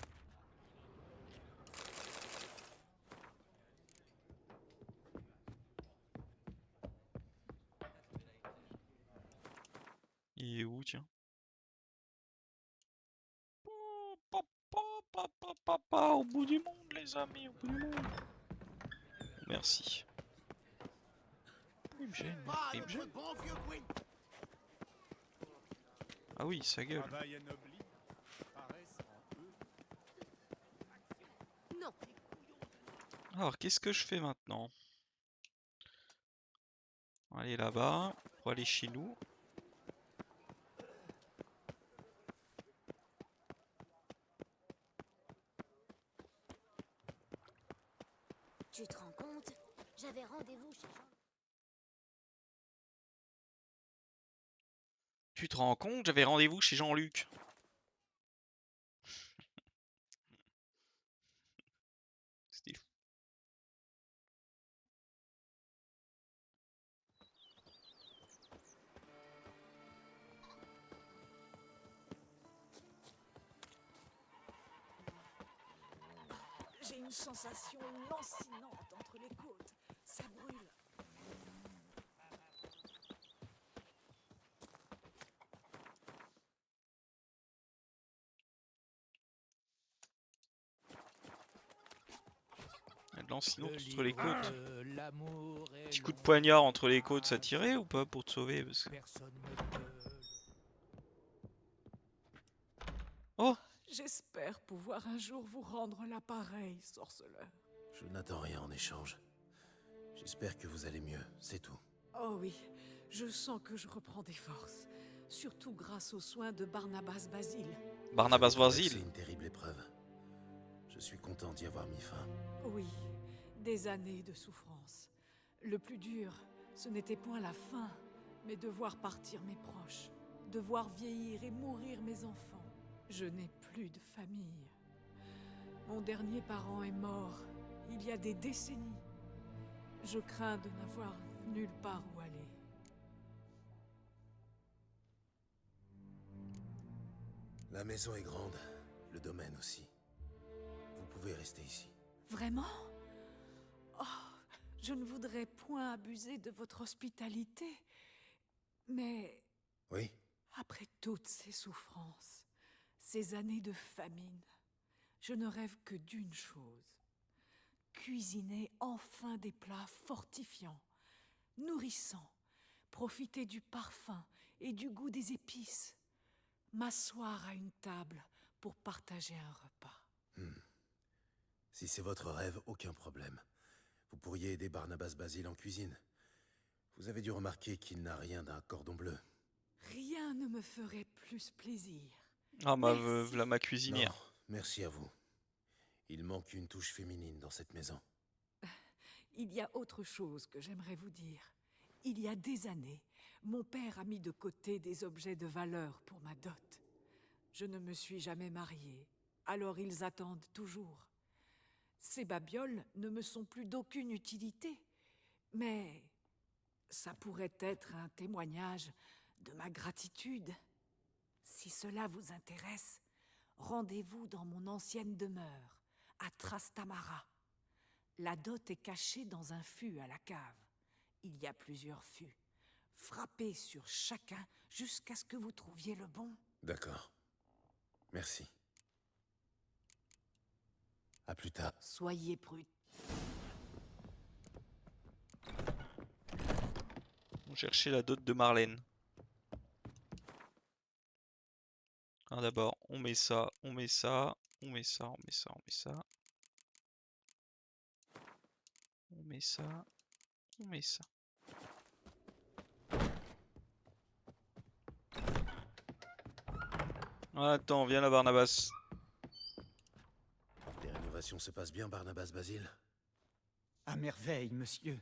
Il est où, tiens? Au bout du monde, les amis, au bout du monde. Merci. Il me gêne, il me gêne. Ah oui, sa gueule. Travail anobli, paresse en eux. Non, Alors, qu'est-ce que je fais maintenant? On va aller là-bas, pour aller chez nous. Tu te rends compte? J'avais rendez-vous chez Jean. Tu te rends compte? J'avais rendez-vous chez Jean-Luc. C'était fou. j'ai une sensation lancinante entre les côtes. Ça brûle. Il y a de lancinante entre les côtes. L'amour est Petit coup de poignard entre les côtes, ça tirait ou pas pour te sauver? Parce que... personne ne peut. Oh! J'espère pouvoir un jour vous rendre l'appareil, sorceleur. Je n'attends rien en échange. J'espère que vous allez mieux, c'est tout. Oh oui, je sens que je reprends des forces. surtout grâce aux soins de Barnabas Basile. Barnabas C'est Basile. une terrible épreuve. Je suis content d'y avoir mis fin. Oui, des années de souffrance. Le plus dur, ce n'était point la faim, mais de voir partir mes proches, de voir vieillir et mourir mes enfants. Je n'ai plus de famille. Mon dernier parent est mort il y a des décennies. Je crains de n'avoir nulle part où aller. La maison est grande, le domaine aussi. Vous pouvez rester ici. Vraiment? Oh, je ne voudrais point abuser de votre hospitalité, mais Oui? après toutes ces souffrances, ces années de famine, je ne rêve que d'une chose. Cuisiner enfin des plats fortifiants, nourrissants, profiter du parfum et du goût des épices, m'asseoir à une table pour partager un repas. Si c'est votre rêve, aucun problème. Vous pourriez aider Barnabas Basile en cuisine. Vous avez dû remarquer qu'il n'a rien d'un cordon bleu. Rien ne me ferait plus plaisir. Ah, ma Merci. veuve, là, ma cuisinière. Non, merci à vous. Il manque une touche féminine dans cette maison. Il y a autre chose que j'aimerais vous dire. Il y a des années, mon père a mis de côté des objets de valeur pour ma dot. Je ne me suis jamais mariée, alors ils attendent toujours. Ces babioles ne me sont plus d'aucune utilité, mais ça pourrait être un témoignage de ma gratitude. Si cela vous intéresse, rendez-vous dans mon ancienne demeure, à Trastamara. La dot est cachée dans un fût à la cave. Il y a plusieurs fûts. Frappez sur chacun jusqu'à ce que vous trouviez le bon. D'accord. Merci. À plus tard. Soyez prudents. On cherchait la dot de Marlène. Ah, d'abord, on met ça, on met ça, on met ça, on met ça, on met ça. On met ça, on met ça. Attends, viens là, Barnabas. Les rénovations se passent bien, Barnabas Basile? À merveille, monsieur.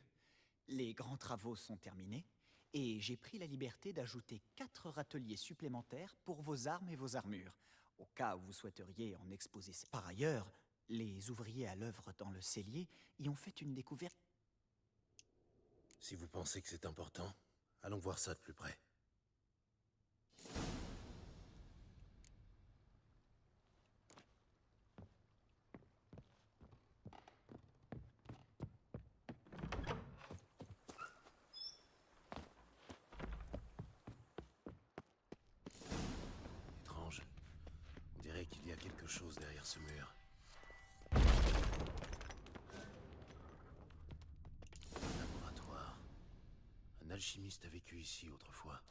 Les grands travaux sont terminés, et j'ai pris la liberté d'ajouter 4 râteliers supplémentaires pour vos armes et vos armures, au cas où vous souhaiteriez en exposer. Par ailleurs, les ouvriers à l'œuvre dans le cellier y ont fait une découverte. Si vous pensez que c'est important, allons voir ça de plus près. Étrange. On dirait qu'il y a quelque chose derrière ce mur. Laboratoire. Un alchimiste a vécu ici autrefois.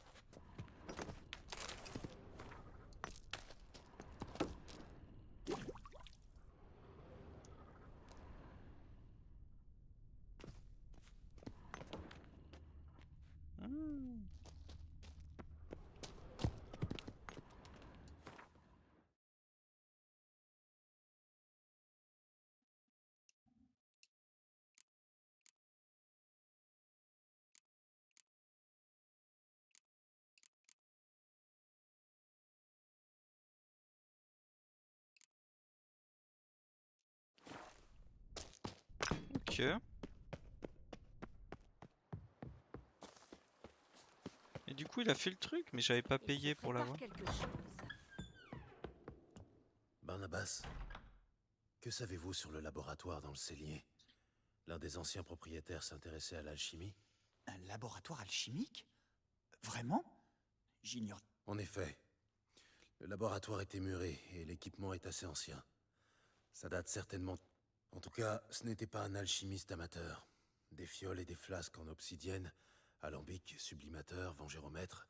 Ok. Et du coup, il a fait le truc, mais j'avais pas payé pour l'avoir. Barnabas, que savez-vous sur le laboratoire dans le cellier? L'un des anciens propriétaires s'intéressait à l'alchimie? Un laboratoire alchimique? Vraiment? J'ignore. En effet. Le laboratoire était muré et l'équipement est assez ancien. Ça date certainement... En tout cas, ce n'était pas un alchimiste amateur. Des fioles et des flasques en obsidienne, alambic, sublimateur, vengéromètre...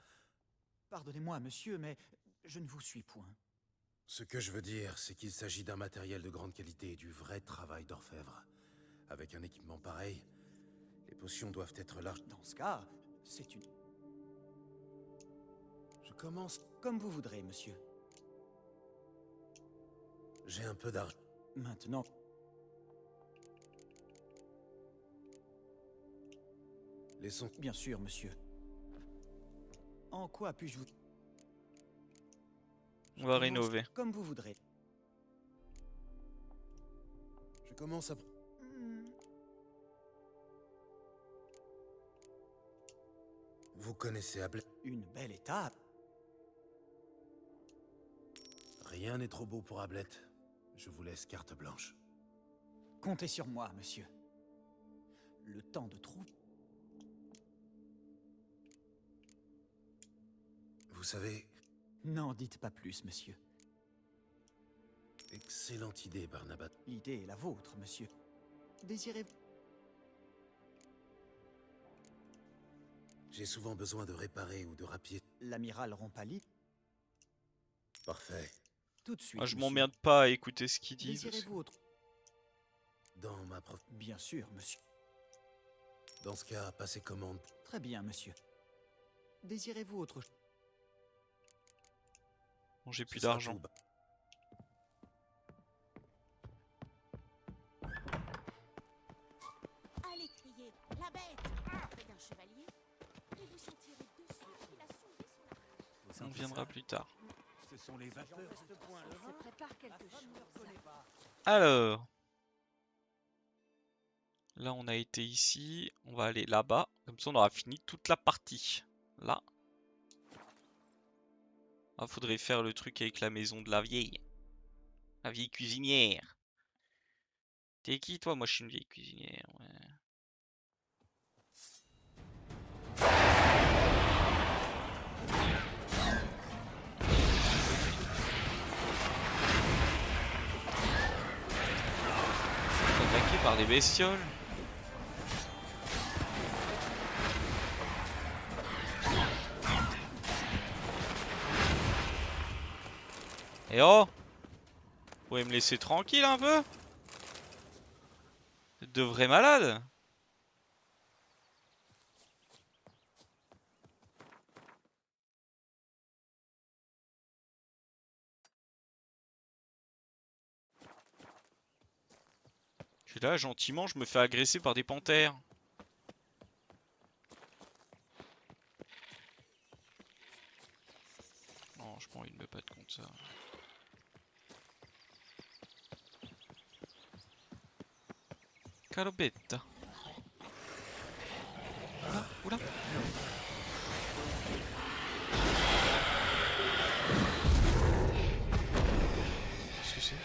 Pardonnez-moi, monsieur, mais je ne vous suis point. Ce que je veux dire, c'est qu'il s'agit d'un matériel de grande qualité et du vrai travail d'orfèvre. Avec un équipement pareil, les potions doivent être larges. Dans ce cas, c'est une... Je commence. Comme vous voudrez, monsieur. J'ai un peu d'argent. Maintenant, Laissons. bien sûr, monsieur. En quoi puis-je vous... On va rénover. Comme vous voudrez. Je commence à. Vous connaissez Ablette? Une belle étape. Rien n'est trop beau pour Ablette. Je vous laisse carte blanche. Comptez sur moi, monsieur. Le temps de trouver... Vous savez, N'en dites pas plus, monsieur. excellente idée, Barnabas. L'idée est la vôtre, monsieur. Désirez-vous... J'ai souvent besoin de réparer ou de rapier. L'amiral Rompali... Parfait. Tout de suite, Moi, je monsieur. m'emmerde pas à écouter ce qu'il dit. parce que- Désirez-vous autre... Dans ma prof. Bien sûr, monsieur. Dans ce cas, passez commande. Très bien, monsieur. Désirez-vous autre chose? Bon, j'ai Ce plus sera d'argent. tout. Allez crier, la bête près d'un chevalier, et vous sentirez dessus qu'il a soulevé son arme. On viendra plus tard. Ce sont les vapeurs. Il se prépare quelque chose. Alors. Là, on a été ici. On va aller là-bas. Comme ça, on aura fini toute la partie. Là. Ah, faudrait faire le truc avec la maison de la vieille. La vieille cuisinière. T'es qui, toi? Moi, je suis une vieille cuisinière. Ouais. Attaqué par des bestioles. Et oh! Vous pouvez me laisser tranquille un peu? Vous êtes de vrais malades? Je suis là, gentiment, je me fais agresser par des panthères. Non, je prends une me pas de contre ça. Carobetta. Oula, oula. Qu'est-ce que c'est?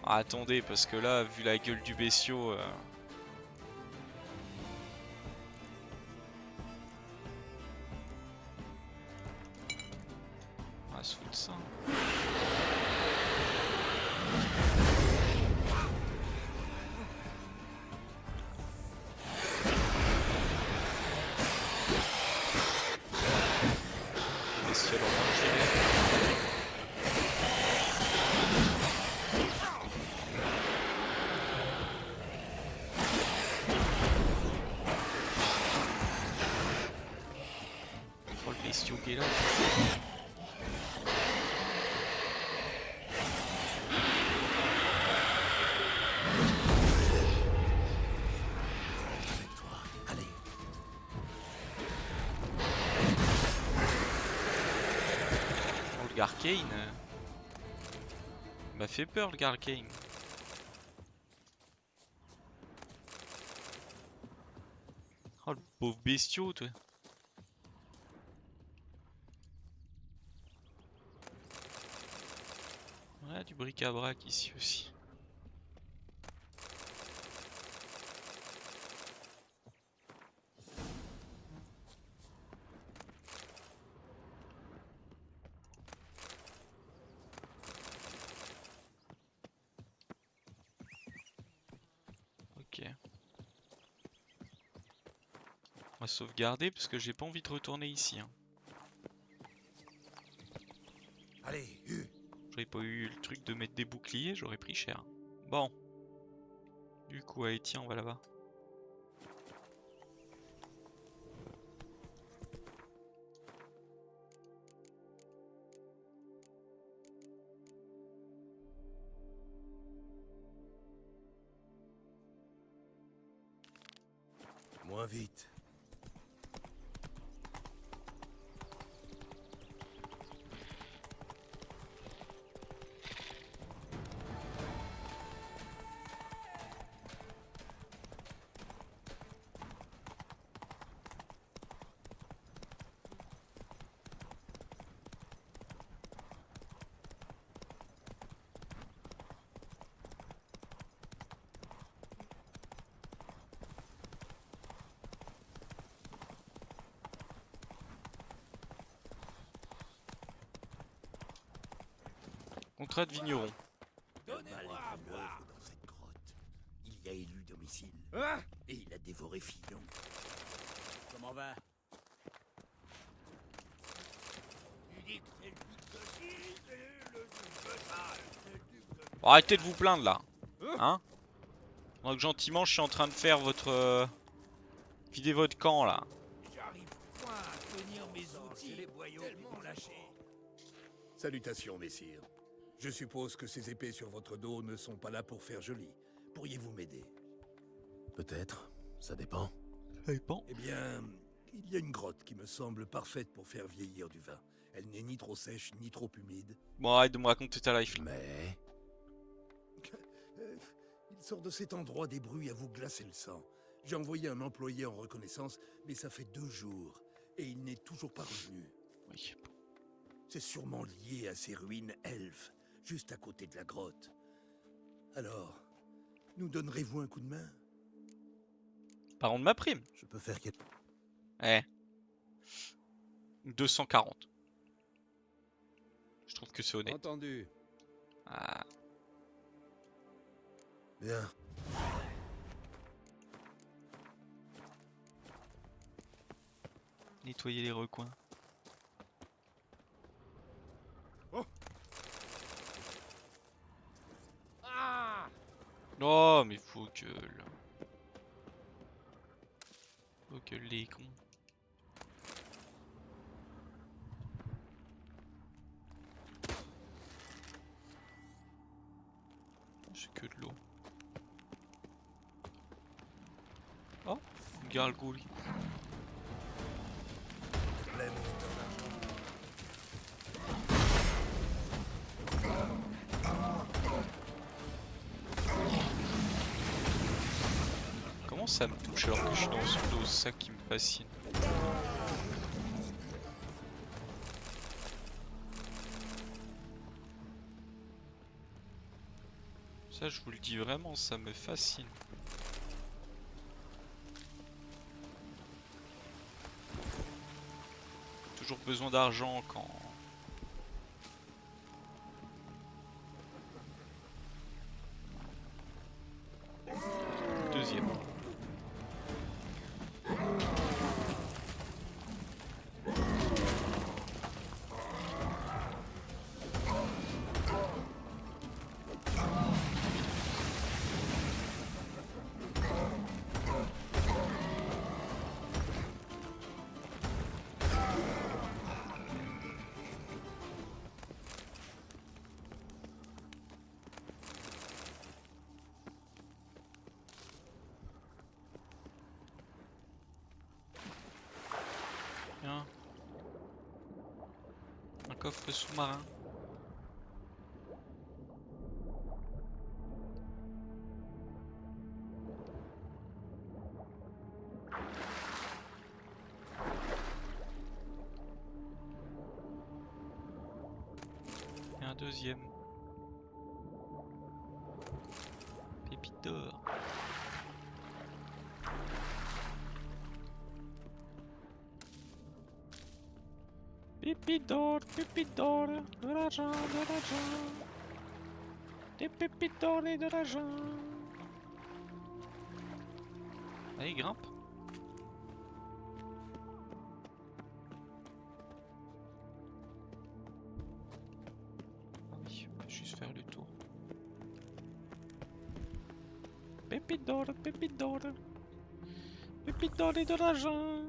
Ah, attendez, parce que là, vu la gueule du bestiau... On va se foutre ça. Bestiole en moins tiré. Oh, le bestiau qui est là. Avec toi. Allez. Oh, le Garcane. Il m'a fait peur, le Garcane. Oh, le pauvre bestiau, toi. Ouais, du bric-à-brac ici aussi. Ok. On va sauvegarder parce que j'ai pas envie de retourner ici. Hein. Allez, J'aurais pas eu le truc de mettre des boucliers, j'aurais pris cher. Bon. Du coup, allez, tiens, on va là-bas. Moins vite. Contrat de vigneron. Donnez-moi à boire. Dans cette grotte, il y a élu domicile. Hein? Et il a dévoré Fillon. Comment va? Tu dis que c'est le duc de Guise et le duc de Sal, c'est le duc de... Bon, arrêtez de vous plaindre là. Hein? Donc gentiment, je suis en train de faire votre... vider votre camp là. J'arrive point à tenir mes outils, les boyaux m'ont lâché. Salutations, messire. Je suppose que ces épées sur votre dos ne sont pas là pour faire joli. Pourriez-vous m'aider? Peut-être. Ça dépend. Ça dépend. Eh bien, il y a une grotte qui me semble parfaite pour faire vieillir du vin. Elle n'est ni trop sèche, ni trop humide. Bon, arrête de me raconter ta life. Mais... il sort de cet endroit des bruits à vous glacer le sang. J'ai envoyé un employé en reconnaissance, mais ça fait 2 jours. Et il n'est toujours pas revenu. Oui. C'est sûrement lié à ces ruines elfes, juste à côté de la grotte. Alors, nous donnerez-vous un coup de main? Parlons de ma prime. Je peux faire quelque... Eh. 240. Je trouve que c'est honnête. Entendu. Ah. Bien. Nettoyer les recoins. Ah! Oh, mais faut que... Faut que les cons... J'ai que de l'eau. Oh, une gargouille. Comment ça me touche alors que je suis dans ce dos? C'est ça qui me fascine. Ça, je vous le dis vraiment, ça me fascine. Toujours besoin d'argent quand... Deuxième. Bien. Un coffre sous-marin. Et un deuxième. Pépite d'or. Pépite d'or, de l'argent, de l'argent. Des pépites d'or et de l'argent. Allez, grimpe. Ah oui, on peut juste faire le tour. Pépite d'or, pépite d'or. Pépite d'or et de l'argent.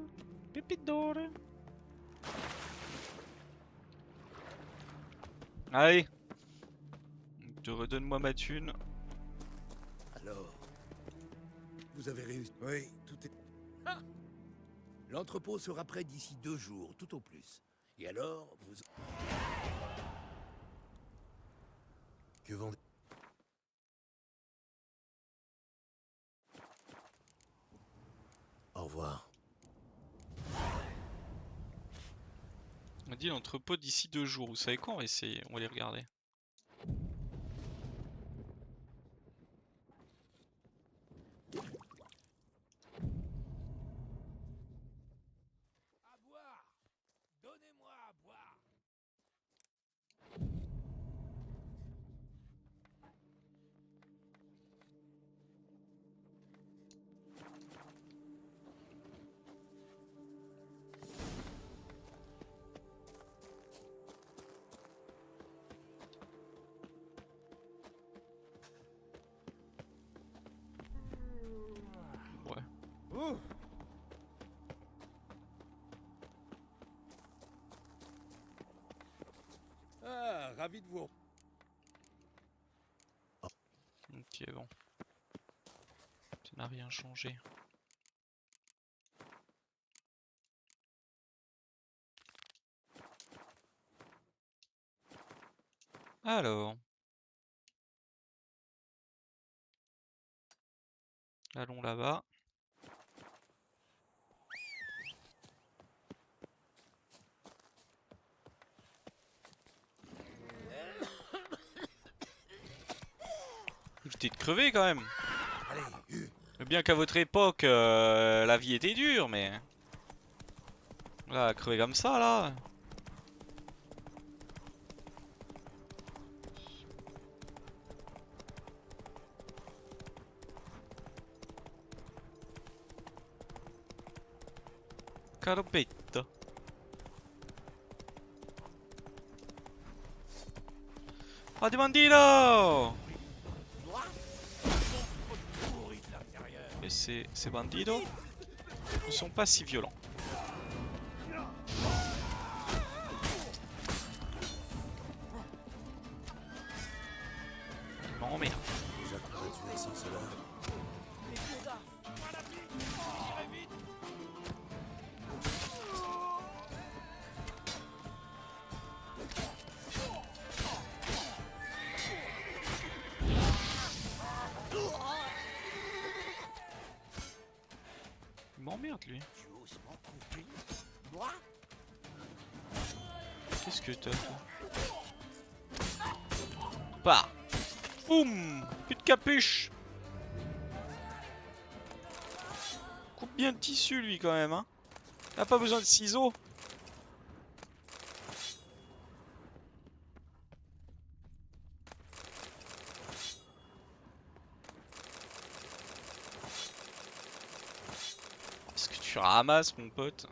Pépite d'or. Allez. Te redonne-moi ma thune. Alors, vous avez réussi. Oui, tout est... Ah, l'entrepôt sera prêt d'ici 2 jours, tout au plus. Et alors, vous... Que vendez... Au revoir. On dit l'entrepôt d'ici 2 jours. Vous savez quoi? On va essayer. On va les regarder. À boire. Donnez-moi à boire. Ouais. Ouh. Ah, ravi de vous. Ok, bon. Ça n'a rien changé. Alors. Allons là-bas. Évitez de crever quand même. Bien qu'à votre époque, la vie était dure, mais... Là, crever comme ça, là... Carpetta. Ah, des bandidos! Et ces bandidos ne sont pas si violents. Non, merde. Déjà qu'on a tué sans cela. Il m'emmerde, lui. Qu'est-ce que t'as, toi? Bah! Boum! Plus de capuche! Coupe bien le tissu, lui, quand même, hein. Il a pas besoin de ciseaux. Est-ce que tu ramasses, mon pote?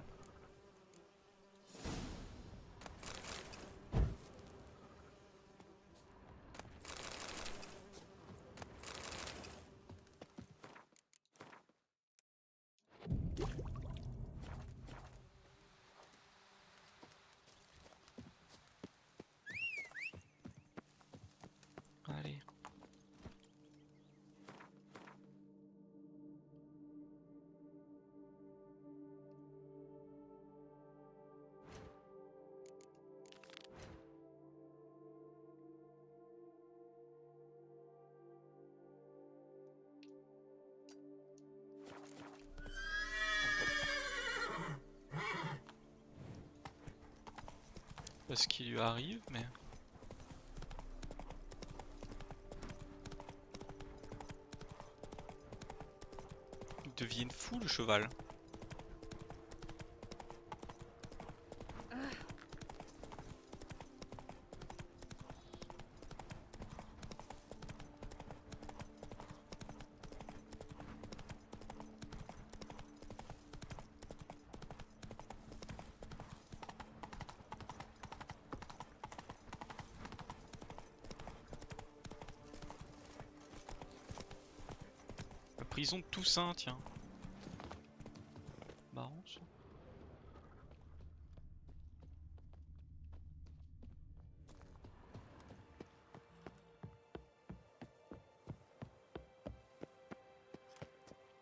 Allez. Pas ce qui lui arrive, mais... Il devient fou, le cheval. Prison de Toussaint, tiens. Marrant ça.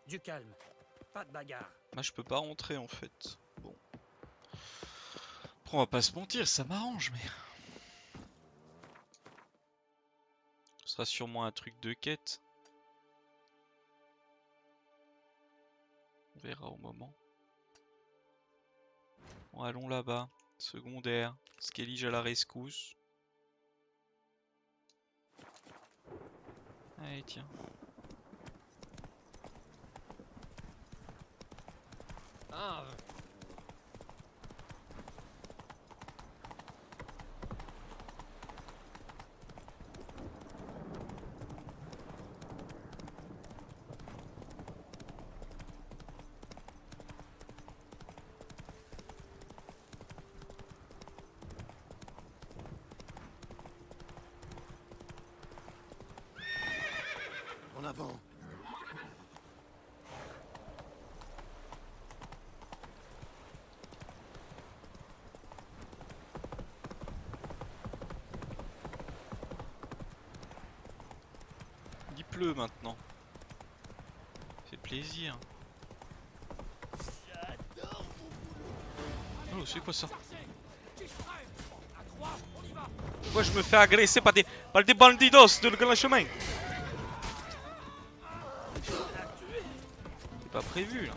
Du calme, pas de bagarre. Moi je peux pas rentrer en fait. Bon. Après, on va pas se mentir, ça m'arrange mais... Ce sera sûrement un truc de quête. On verra au moment. Bon, allons là-bas. Secondaire. Skellige à la rescousse. Allez, tiens. Ah. En avant. Il pleut maintenant. Fait plaisir. Oh, c'est quoi ça? Pourquoi je me fais agresser par des bandidos de le grand chemin? C'est pas prévu là.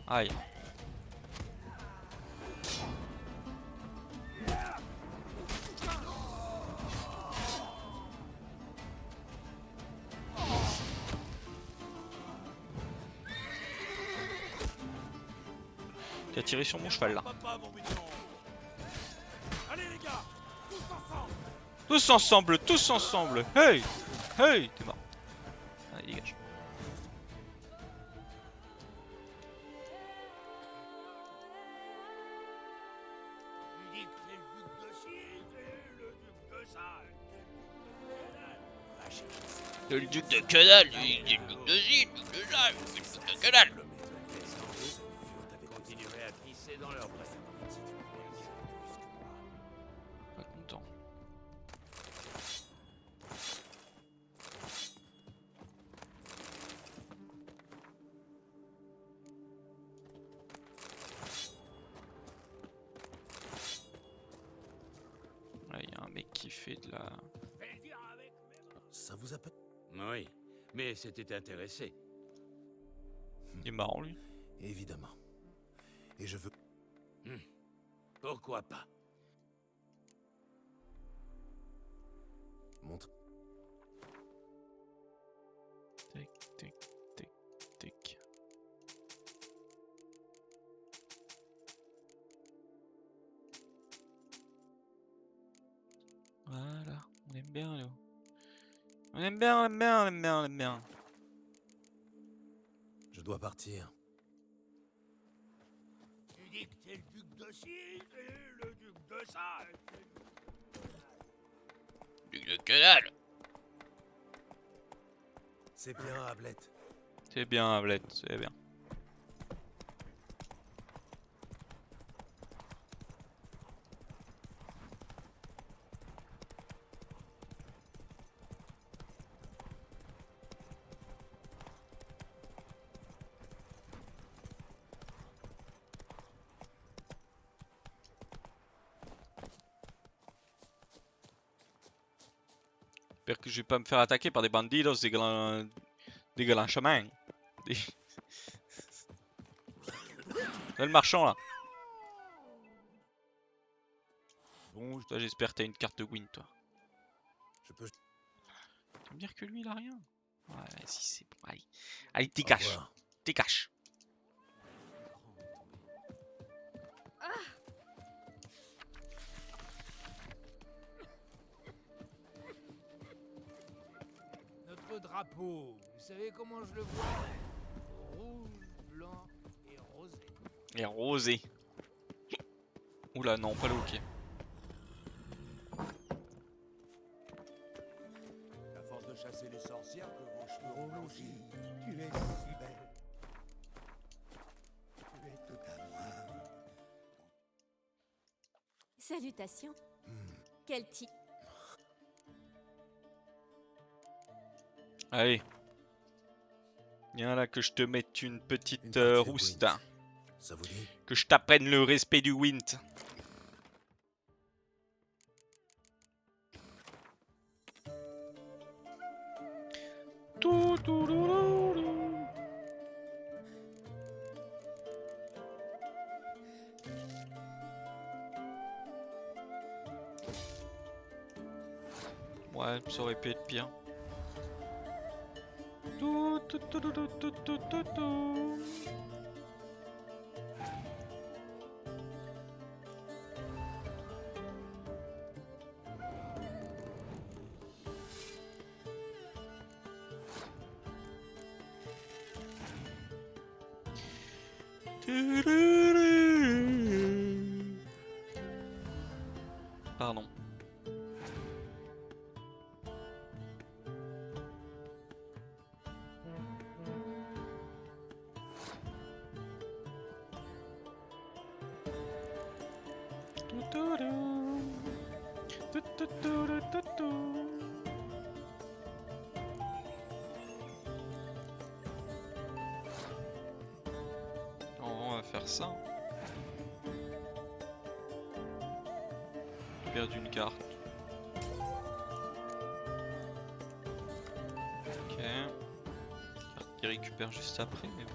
Aïe. Tu as tiré sur mon cheval là. Allez les gars, Tous ensemble, tous ensemble. Hey, hey, t'es mort. Allez, dégage. Le duc de que dalle, le duc de Gilles, le duc de Jal, le duc de que dalle. continuerai à pisser dans leur bras. Pas content. Là, il y a un mec qui fait de la... Ça vous appelle? Oui, mais c'était intéressé. Il est marrant lui. Évidemment. Et je veux... Pourquoi pas? Montre. Tic, tic, tic, tic. Voilà, on aime bien là. On aime bien, on aime bien, on aime bien, on aime bien. Je dois partir. Tu dis que t'es le duc de ci, et le duc de ça. Duc de que dalle. C'est bien, Ablette. C'est bien, Ablette, c'est bien. J'espère que je vais pas me faire attaquer par des bandidos, des glands chemins. Des... le marchand là. Bon, Toi j'espère que t'as une carte de win toi. Je peux... Tu veux me dire que lui il a rien? Ouais, si c'est bon, allez. Allez, dégage. Dégage. Notre drapeau, vous savez comment je le vois? Rouge, blanc et rosé. Et rosé. Oula, non, pas le hockey. À force de chasser les sorcières que vos cheveux ont blanchi. Tu es si belle. Tu es tout à moi. Salutations. Quel type? Allez. Viens là que je te mette une petite Une partie de rouste. Gwent. Ça vous dit? Que je t'apprenne le respect du Gwent. Ouais, ça aurait pu être pire. Pardon. On va faire ça. J'ai perdu une carte. Ok. Carte qui récupère juste après, mais bon.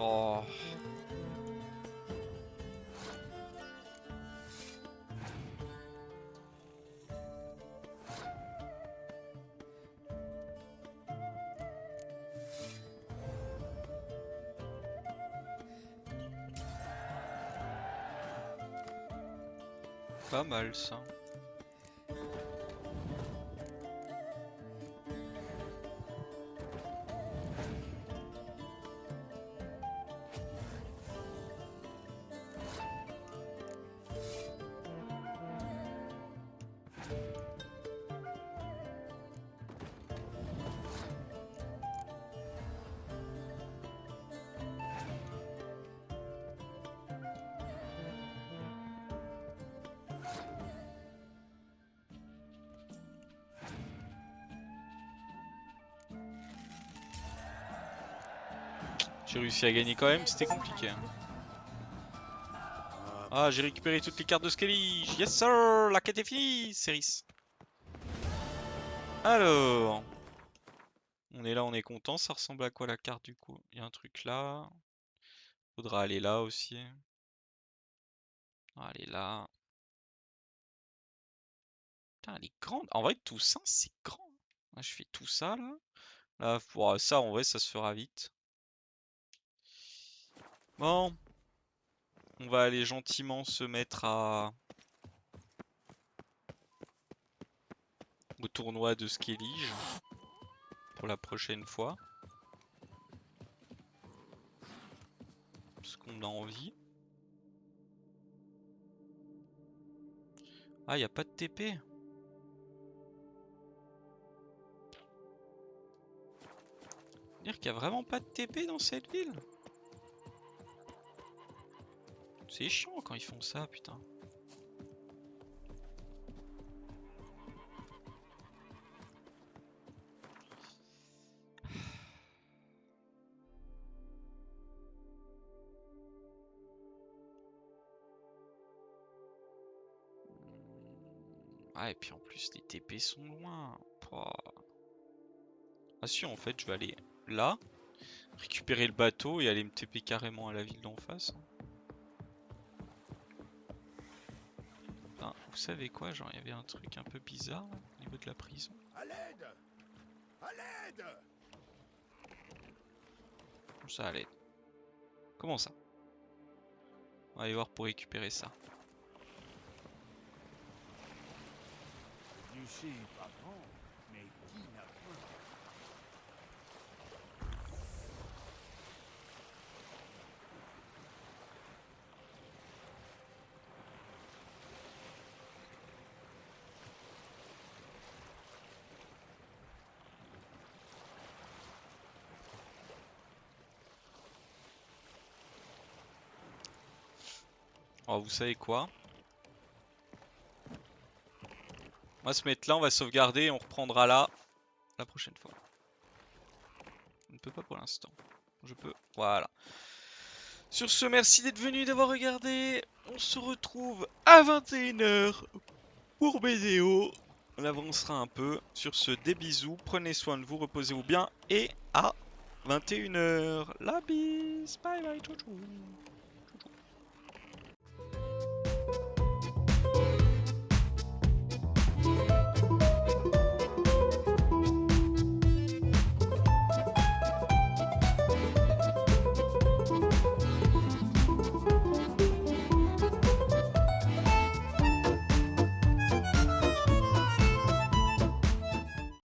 Oh. Pas mal ça. J'ai réussi à gagner quand même, c'était compliqué. Ah, j'ai récupéré toutes les cartes de Skellige. Yes sir, la quête est finie, Céris. Alors, on est là, on est content. Ça ressemble à quoi la carte du coup? Il y a un truc là. Faudra aller là aussi. Aller là. Putain, elle est grande. En vrai, tout ça, c'est grand. Là, je fais tout ça là. Là, pour ça, en vrai, ça se fera vite. Bon, on va aller gentiment se mettre au tournoi de Skellige pour la prochaine fois. Parce qu'on a envie. Ah, y a pas de TP. Dire qu'il y a vraiment pas de TP dans cette ville. C'est chiant quand ils font ça, putain. Ah, et puis en plus, les TP sont loin. Pouah. Ah si, en fait, je vais aller là, récupérer le bateau et aller me TP carrément à la ville d'en face. Enfin, vous savez quoi, genre, il y avait un truc un peu bizarre là, au niveau de la prison. À l'aide! À l'aide! Comment ça, à l'aide? Comment ça? On va aller voir pour récupérer ça. Duché est pas grand, mais qui n'a pas? Alors vous savez quoi? On va se mettre là, on va sauvegarder et on reprendra là la prochaine fois. Je ne peux pas pour l'instant. Je peux. Voilà. Sur ce, merci d'être venu, d'avoir regardé. On se retrouve à 21 h pour BDO. On avancera un peu. Sur ce, des bisous. Prenez soin de vous, reposez-vous bien. Et à 21 h. La bise. Bye bye, ciao ciao.